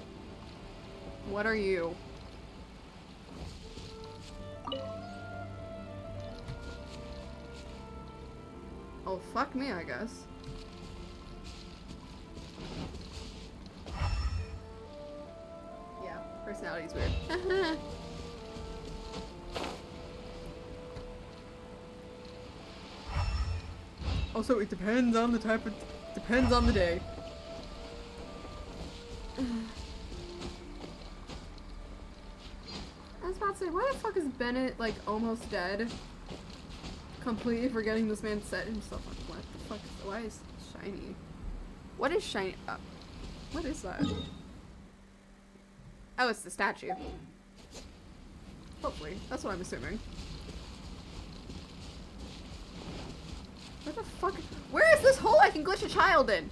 What are you? Oh, fuck me, I guess. Yeah, personality's weird. Also, it depends on the type of... depends on the day. is Bennett like almost dead? Completely forgetting this man set himself up. What the fuck is, why is shiny? What is shiny? What is that? Oh, it's the statue. Hopefully. That's what I'm assuming. Where the fuck? Where is this hole I can glitch a child in?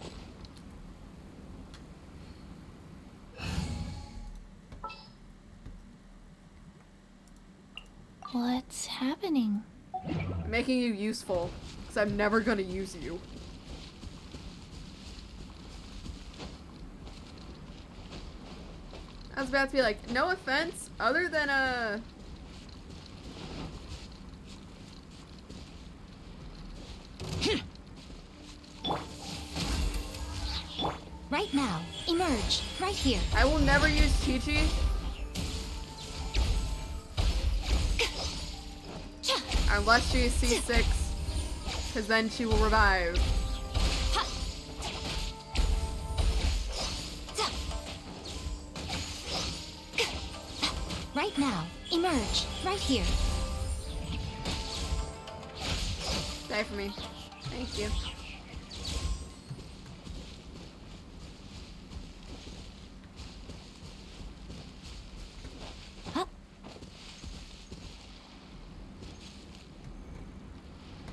What's happening? I'm making you useful, because I'm never gonna use you. I was about to be like, no offense, other than Right now. Emerge. Right here. I will never use Chi-Chi. Unless she is C6, because then she will revive. Right now. Emerge. Right here. Die for me. Thank you. Huh?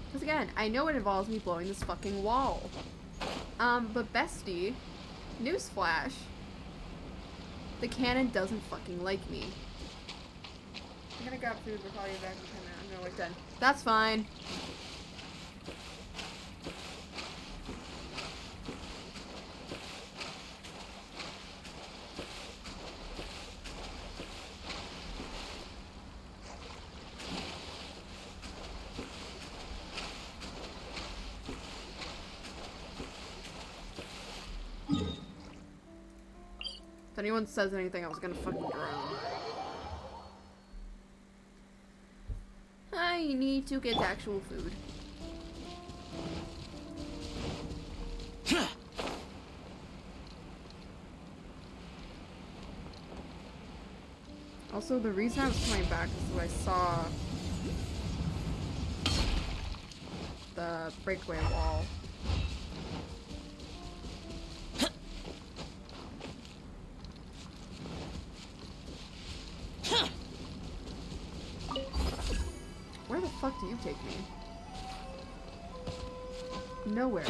Because again, I know it involves me blowing this fucking wall. But bestie, newsflash, the cannon doesn't fucking like me. I'm gonna grab food, we'll call you back in 10 minutes. I'm gonna wait 10. That's fine. If anyone says anything, I was gonna fucking drown. I need to get actual food. Also, the reason I was coming back is that I saw the breakaway wall. Where the fuck do you take me? Nowhere.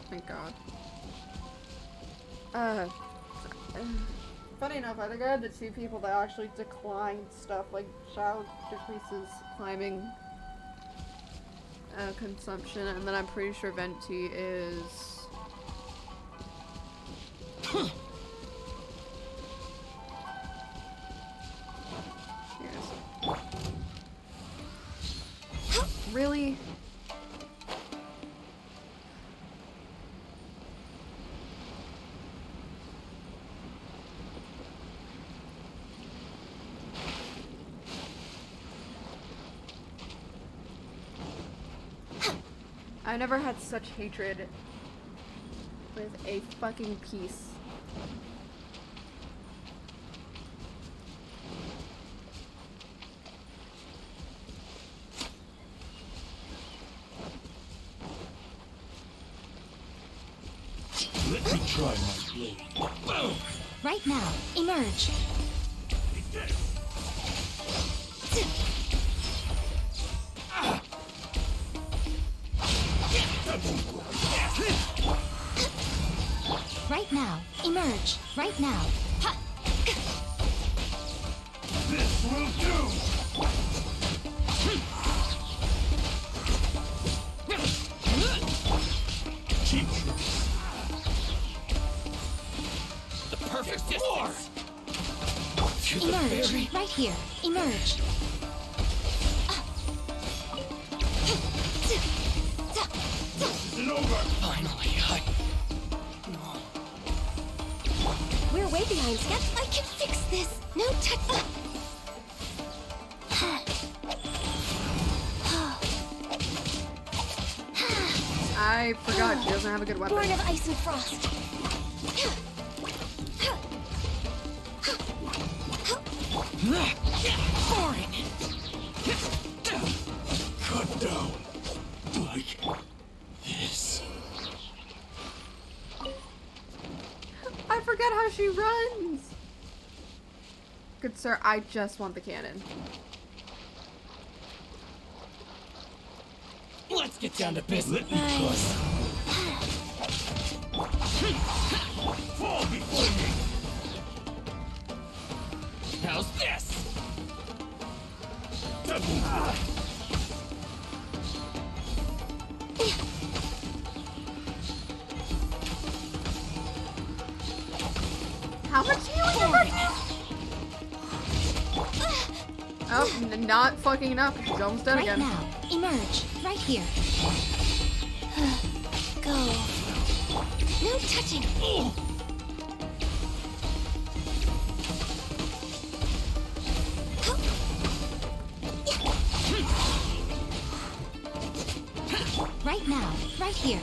Thank God. Funny enough, I think I had the two people that actually declined stuff, like Shao decreases climbing consumption, and then I'm pretty sure Venti is... Yes. Really? I never had such hatred with a fucking piece. Let me try my blade. Right now. Emerge. Right now. Emerge. Right now. Ha! This will do! Cheap tricks. The perfect distance. Emerge. Right here. Emerge. isn't over. Finally, We're way behind schedule. I can fix this. No touch. I forgot she doesn't have a good weapon. Born of ice and frost. boring. Cut down. Like this. I forget how she runs. Good sir, I just want the cannon. Let's get down to business. Let me try. Fall before me. How's this? How much healing? Oh, not fucking enough. She's almost dead Right again. now. Emerge. Right here. Go. No touching. Right now. Right here.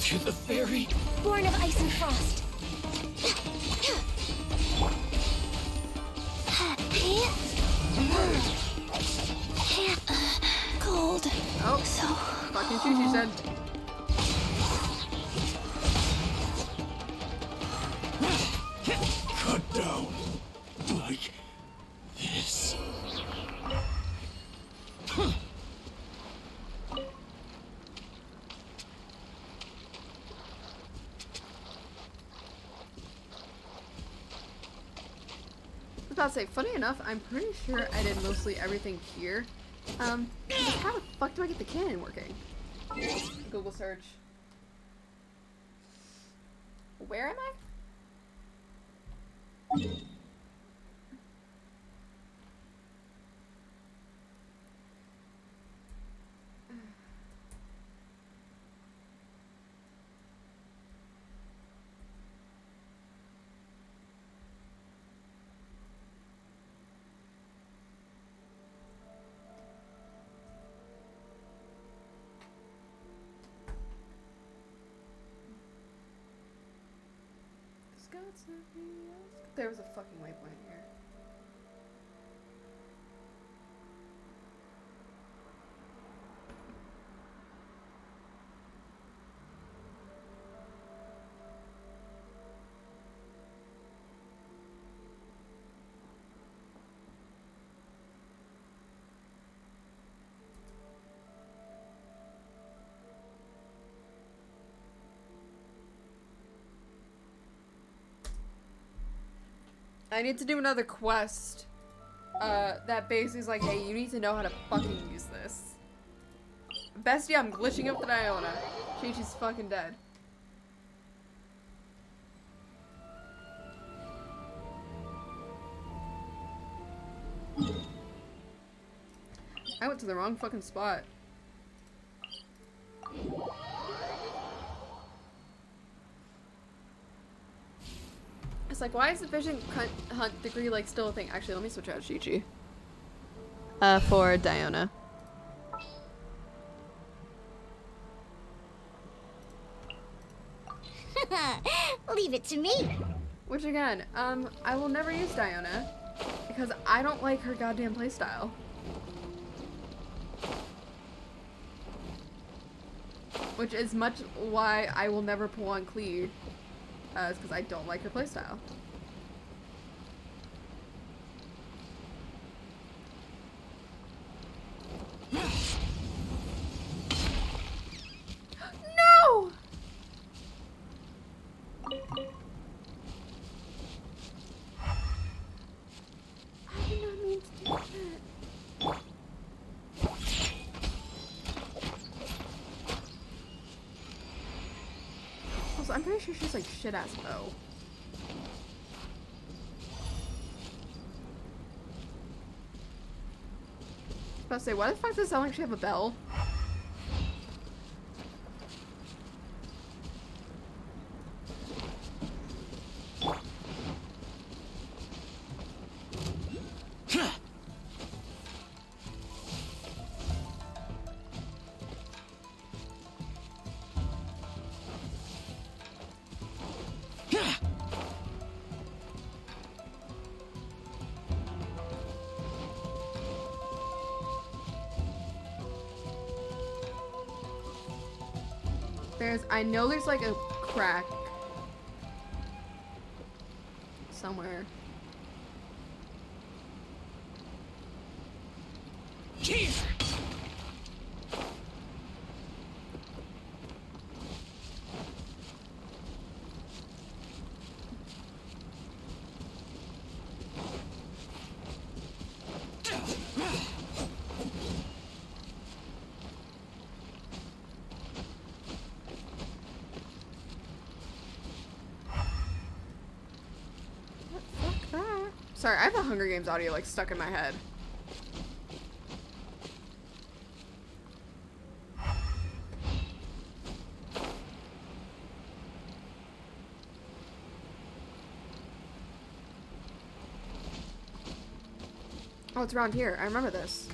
To the fairy. Born of ice and frost. Cold. Oh, So fucking shoot, she said. Cut down. Like this. I was about to say, funny enough, I'm pretty sure I did mostly everything here. How the fuck do I get the cannon working? Google search. Where am I? There was a fucking waypoint here. I need to do another quest. That basically is like, hey, you need to know how to fucking use this. Bestie, I'm glitching up the Diona. Chi-Chi's fucking dead. I went to the wrong fucking spot. It's like, why is the vision hunt degree like still a thing? Actually, let me switch out Chi-Chi. For Diona. leave it to me. Which again, I will never use Diona because I don't like her goddamn playstyle. Which is much why I will never pull on Klee. Is because I don't like her playstyle. No! I did not mean to do that. Also, I'm pretty sure she's like shit-ass bow. I was about to say, why the fuck does it sound like she have a bell? I know there's like a crack somewhere. Here. Fuck that. Sorry, I have the Hunger Games audio like stuck in my head. Oh, it's around here. I remember this.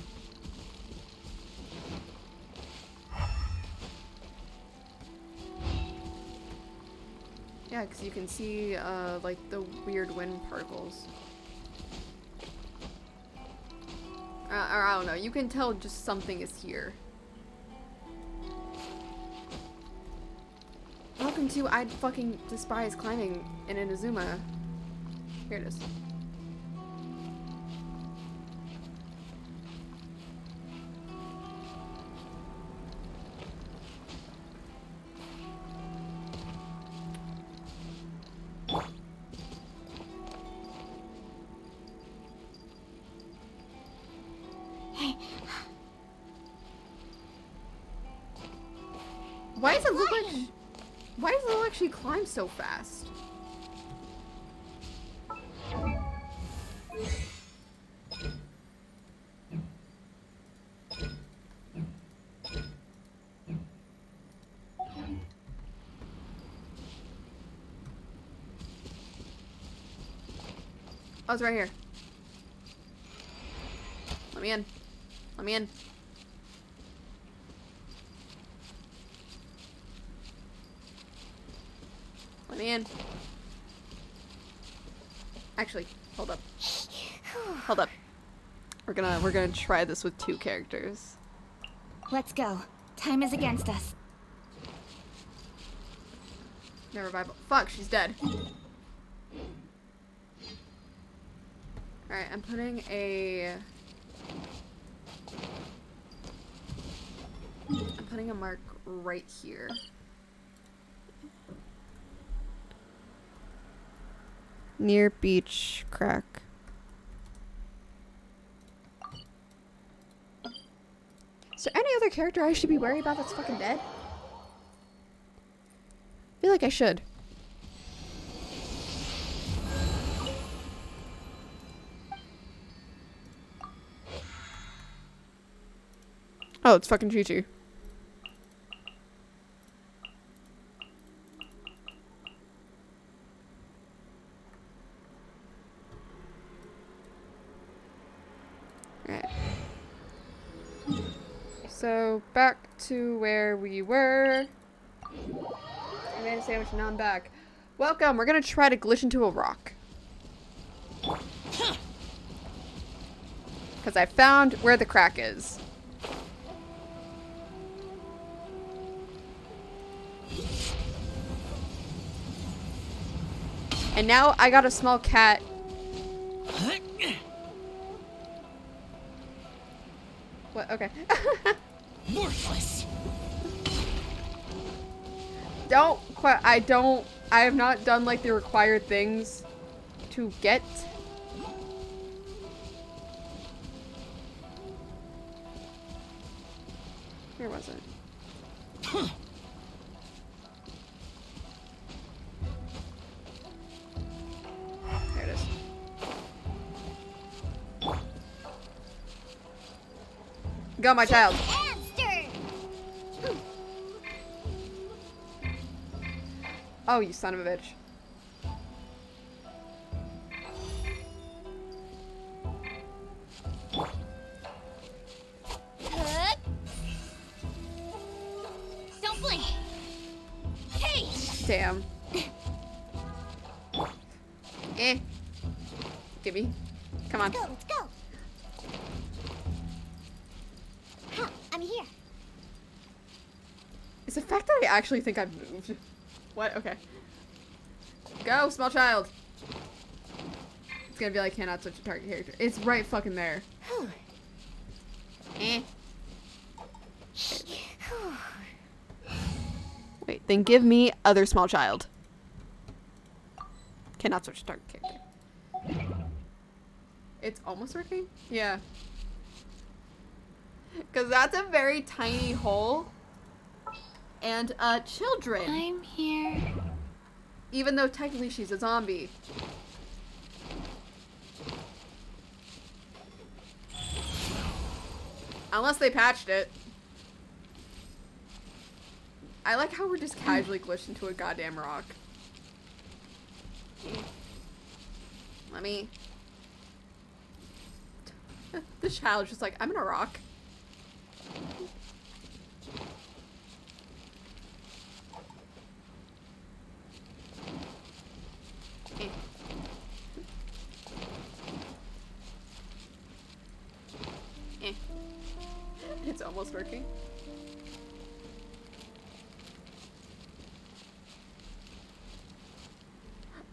Yeah, because you can see, like, the weird wind particles. Or I don't know. You can tell just something is here. Welcome to I fucking despise climbing in Inazuma. Here it is. Why does it look like... Why does it actually climb so fast? Oh, it's right here. Let me in. Let me in. Let me in. Actually, hold up. Hold up. We're gonna try this with 2 characters. Let's go. Time is against us. No revival. Fuck, she's dead. Alright, I'm putting a mark right here. Near beach crack. Is there any other character I should be worried about that's fucking dead? I feel like I should. Oh, it's fucking Chi-Chi. Alright. So, back to where we were. I made a sandwich and now I'm back. Welcome! We're gonna try to glitch into a rock. Because I found where the crack is. And now I got a small cat. What? Okay. Worthless. I have not done like the required things to get. Where was it? There it is. Go, my child. Oh, you son of a bitch. Don't blink. Hey. Damn. Gimme. Come on. Let's go. Huh, I'm here. It's the fact that I actually think I've moved. What? Okay. Go, small child. It's gonna be like, cannot switch a target character. It's right fucking there. Eh. Wait, then give me other small child. Cannot switch target character. It's almost working? Yeah. Because that's a very tiny hole. And, children. I'm here. Even though technically she's a zombie. Unless they patched it. I like how we're just casually glitched into a goddamn rock. Let me... The child's just like, I'm in a rock. Eh. Eh. It's almost working.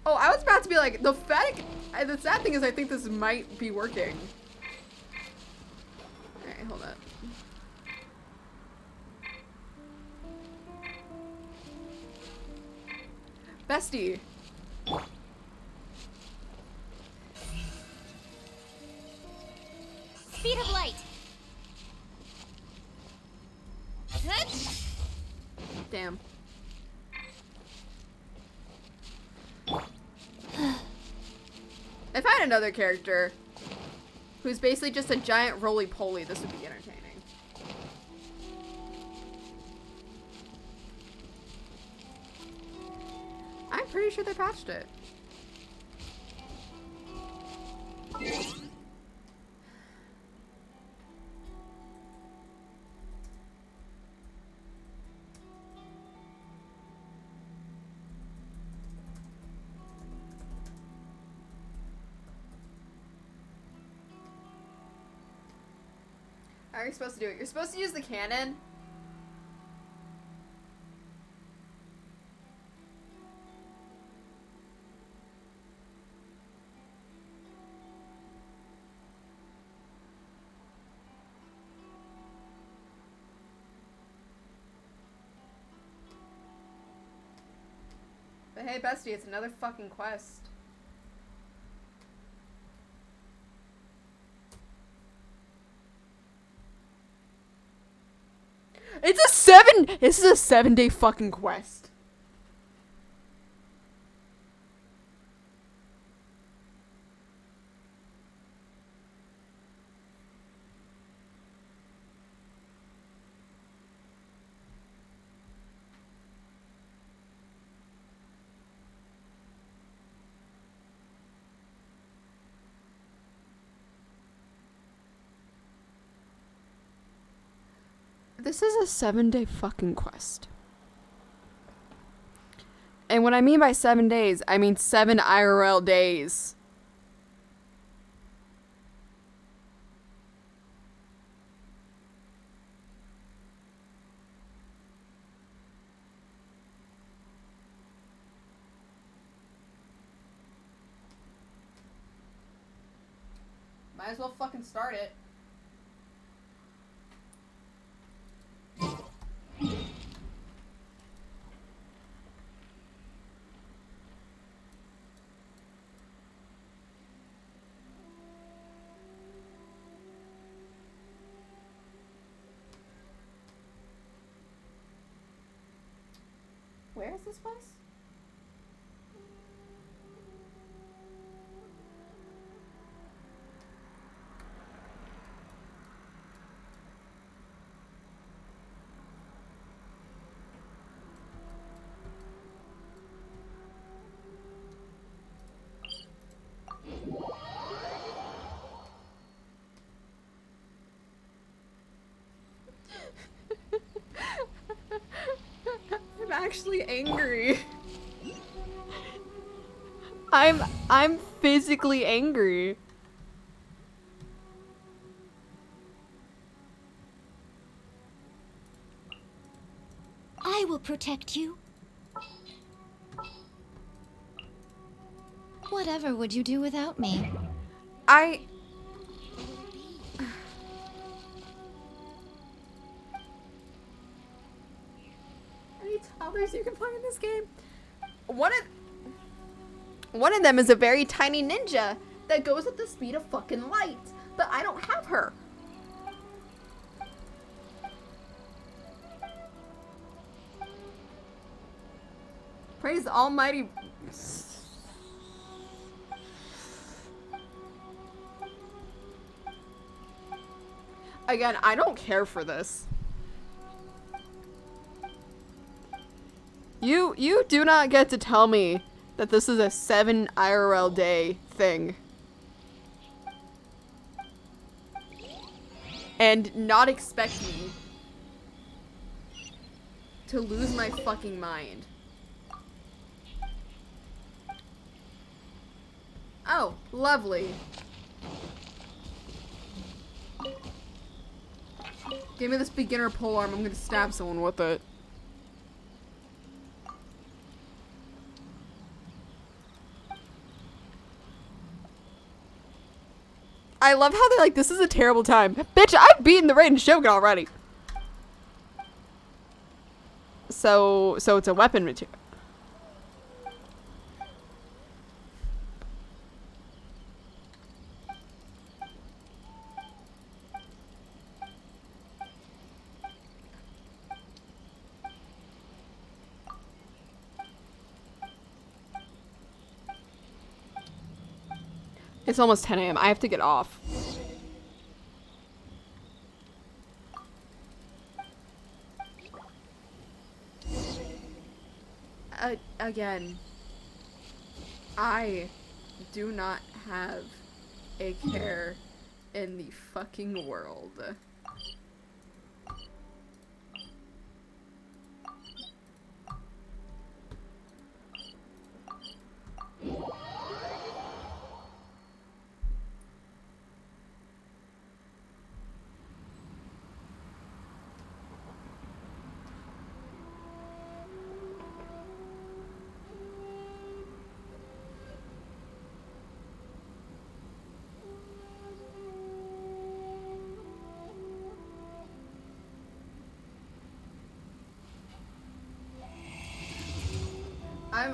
Oh, I was about to be like, the sad thing is I think this might be working. Alright, hold up. Bestie. Speed of light. Damn. If I had another character who's basically just a giant roly-poly, this would be entertaining. I'm pretty sure they patched it. How are you supposed to do it? You're supposed to use the cannon. But hey, bestie, it's another fucking quest. This is a 7-day fucking quest. This is a 7-day fucking quest. And what I mean by 7 days, I mean 7 IRL days. Might as well fucking start it. Where is this place? I'm actually angry. I'm physically angry. I protect you? Whatever would you do without me? I Any toddlers you can play in this game? One of them is a very tiny ninja that goes at the speed of fucking light, but I don't have her. Praise the almighty. Again, I don't care for this. You do not get to tell me that this is a 7 IRL day thing. And not expect me to lose my fucking mind. Oh, lovely. Give me this beginner polearm, I'm gonna stab someone with it. I love how they're like, this is a terrible time. Bitch, I've beaten the Raiden Shogun already. So it's a weapon material. It's almost 10 a.m. I have to get off. Again, I do not have a care in the fucking world.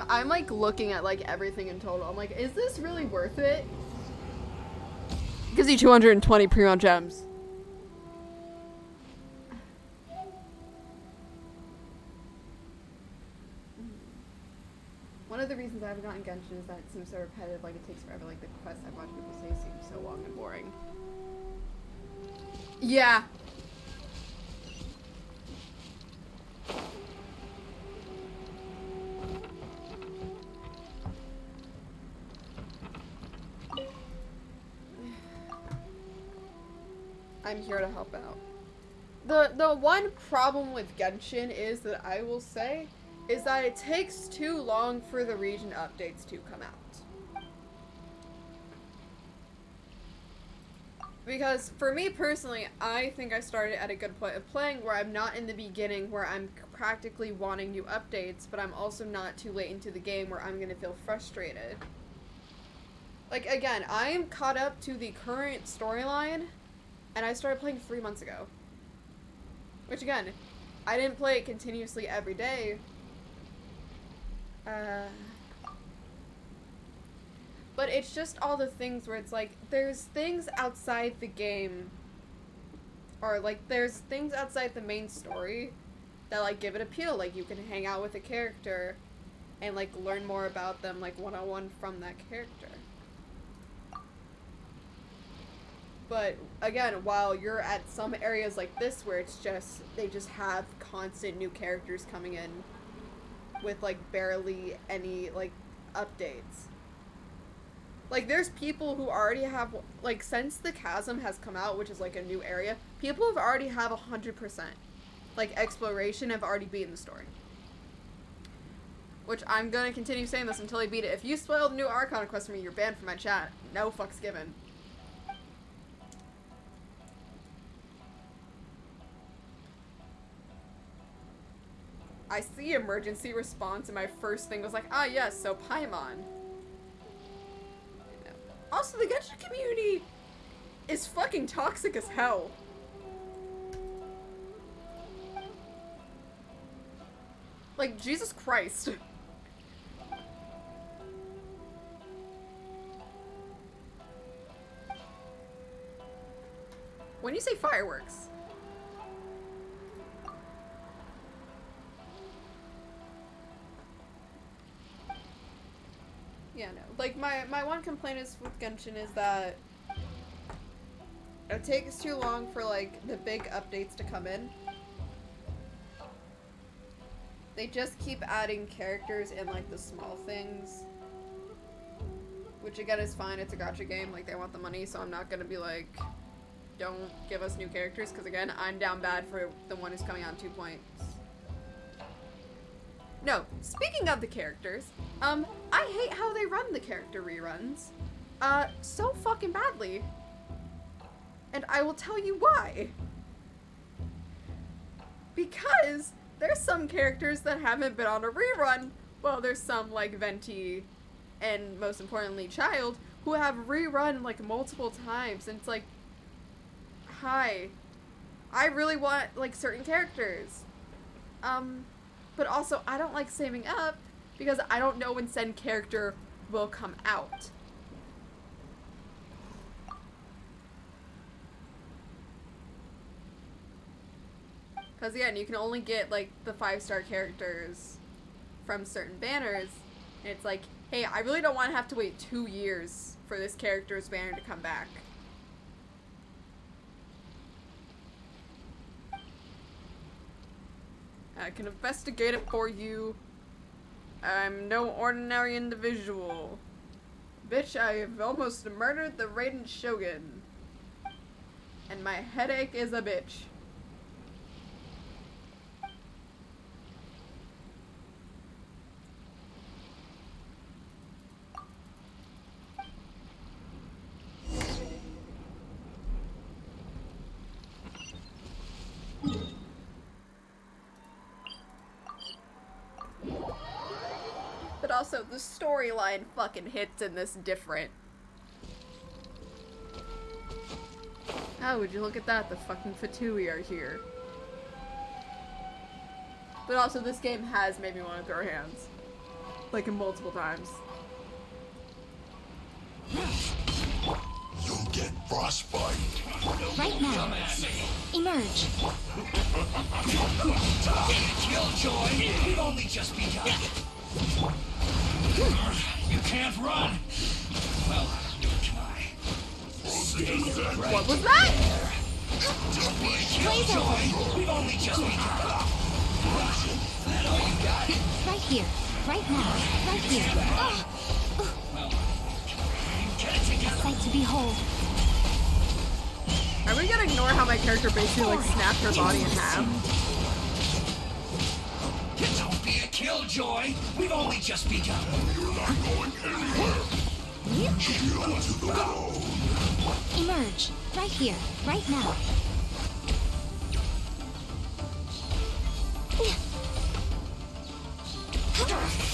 I'm like looking at like everything in total. I'm like, is this really worth it? Gives you 220 pre-round gems. One of the reasons I haven't gotten Genshin is that it seems so repetitive, like it takes forever, like the quests I've watched people say seem so long and boring. Yeah. I'm here to help out. The one problem with Genshin is that I will say is that it takes too long for the region updates to come out. Because for me personally, I think I started at a good point of playing where I'm not in the beginning where I'm practically wanting new updates, but I'm also not too late into the game where I'm gonna feel frustrated. Like again, I'm caught up to the current storyline. And I started playing 3 months ago. Which again, I didn't play it continuously every day. But it's just all the things where it's like, there's things outside the game, or like there's things outside the main story that like give it appeal. Like you can hang out with a character and like learn more about them like one-on-one from that character. But again, while you're at some areas like this where it's just, they just have constant new characters coming in with like barely any like updates. Like there's people who already have, like since the Chasm has come out, which is like a new area, people have already have 100%. Like exploration have already beaten the story. Which I'm gonna continue saying this until I beat it. If you spoil the new Archon quest for me, you're banned from my chat. No fucks given. I see emergency response, and my first thing was like, ah, yes, so Paimon. Also, the Genshin community is fucking toxic as hell. Like, Jesus Christ. When you say fireworks, yeah, no. Like, my one complaint is with Genshin is that it takes too long for, like, the big updates to come in. They just keep adding characters in, like, the small things. Which, again, is fine. It's a gacha game. Like, they want the money, so I'm not gonna be like, don't give us new characters, because, again, I'm down bad for the one who's coming out in 2 points. No, speaking of the characters, I hate how they run the character reruns. So fucking badly. And I will tell you why. Because there's some characters that haven't been on a rerun, well, there's some like Venti and most importantly Childe who have rerun like multiple times, and it's like, hi, I really want like certain characters. But also I don't like saving up because I don't know when said character will come out. Because again, you can only get like the 5-star characters from certain banners, and it's like, hey, I really don't want to have to wait 2 years for this character's banner to come back. I can investigate it for you. I'm no ordinary individual. Bitch, I have almost murdered the Raiden Shogun. And my headache is a bitch. But also, the storyline fucking hits in this different. Oh, would you look at that? The fucking Fatui are here. But also, this game has made me want to throw hands. Like, multiple times. You'll get frostbite. Right now. Emerge. Killjoy, we've only just begun. You can't run. Well, neither can I. Stay right. What was that? Killjoy, we've only just begun. That all you got? Right here. Right now. Right here. Well, get it together. Sight to behold. Are we gonna ignore how my character basically like snapped her body in half? Don't be a killjoy. We've only just begun. You're not going anywhere. Shield to the bone. Emerge. Right here. Right now.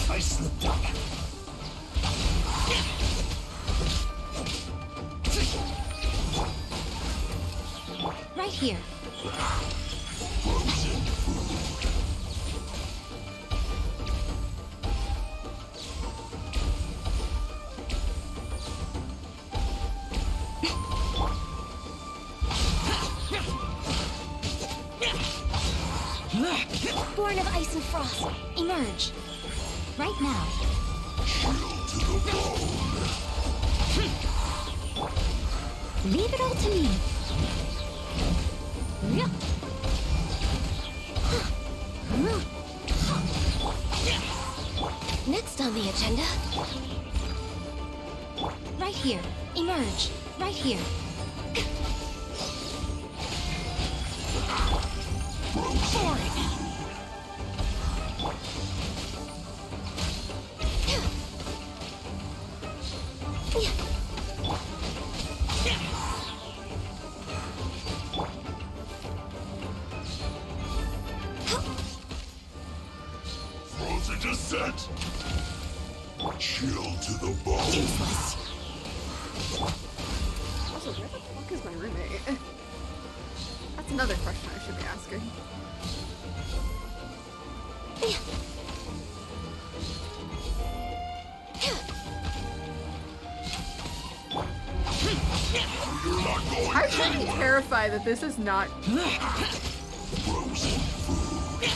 I slipped up. Right here. Frozen food. Born of ice and frost. Emerge. Right now. Shield to the bone. Leave it all to me. Next on the agenda. Right here. Emerge. Right here. yet? Chill to the bone. Useless. Also, where the fuck is my roommate? That's another question I should be asking. You're not going I'm pretty anywhere. terrified that this is not. Frozen food.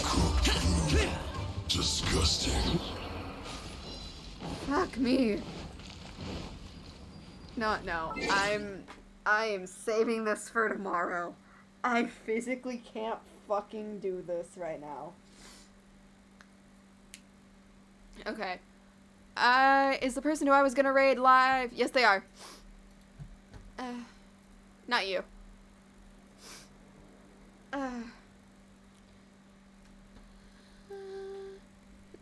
Cooked food. Disgusting. Fuck me. No. I am saving this for tomorrow. I physically can't fucking do this right now. Okay. Is the person who I was gonna raid live? Yes, they are. Not you.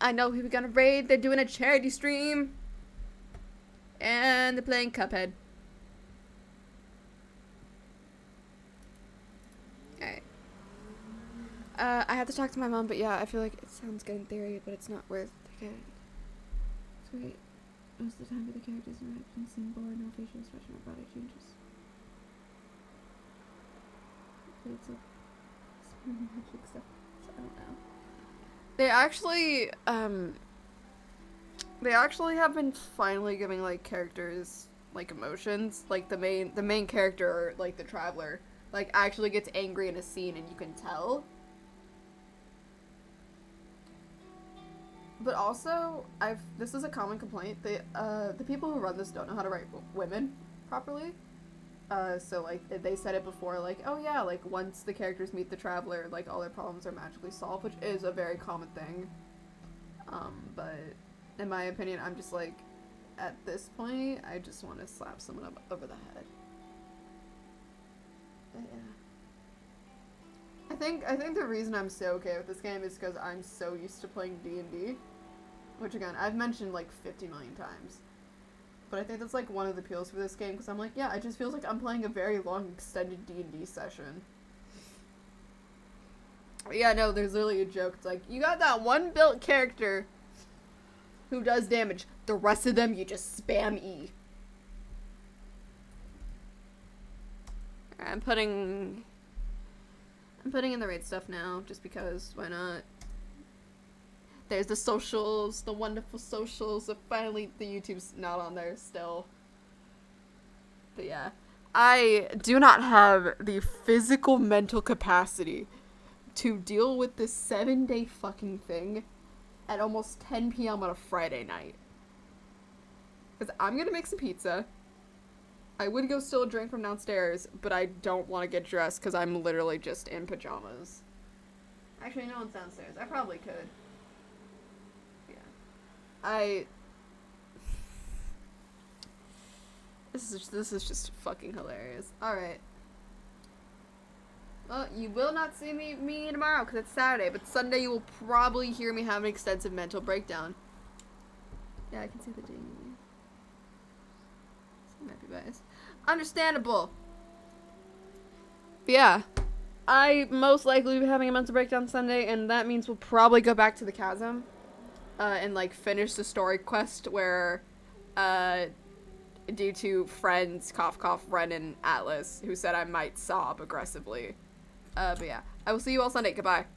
I know who we're gonna raid. They're doing a charity stream. And they're playing Cuphead. Alright. I have to talk to my mom, but yeah, I feel like it sounds good in theory, but it's not worth the good. Sweet. Most of the time, the characters interaction seem bored, no facial expression or body changes. It's a magic stuff, so I don't know. They actually have been finally giving like characters like emotions. Like the main character, like the traveler, like actually gets angry in a scene and you can tell. But also, this is a common complaint. The people who run this don't know how to write women properly. So like they said it before, like, oh yeah, like once the characters meet the traveler, like all their problems are magically solved, which is a very common thing. But in my opinion, I'm just like, at this point, I just want to slap someone up over the head. But yeah. I think the reason I'm so okay with this game is because I'm so used to playing D&D, which again, I've mentioned like 50 million times. But I think that's like one of the appeals for this game, because I'm like, yeah, it just feels like I'm playing a very long extended D&D session. But yeah, no, there's literally a joke. It's like, you got that one built character who does damage. The rest of them, you just spam E. I'm putting in the raid stuff now, just because, why not? There's the socials, the wonderful socials. Finally, the YouTube's not on there still. But yeah. I do not have the physical mental capacity to deal with this 7-day fucking thing at almost 10 p.m. on a Friday night. Because I'm gonna make some pizza. I would go steal a drink from downstairs, but I don't want to get dressed because I'm literally just in pajamas. Actually, no one's downstairs. I probably could. This is just fucking hilarious. Alright. Well, you will not see me tomorrow because it's Saturday, but Sunday you will probably hear me have an extensive mental breakdown. Yeah, I can see the ding. Some happy bias. Understandable. But yeah. I most likely will be having a mental breakdown Sunday, and that means we'll probably go back to the chasm. And like finish the story quest where, due to friends, Ren and Atlas, who said I might sob aggressively. But yeah, I will see you all Sunday. Goodbye.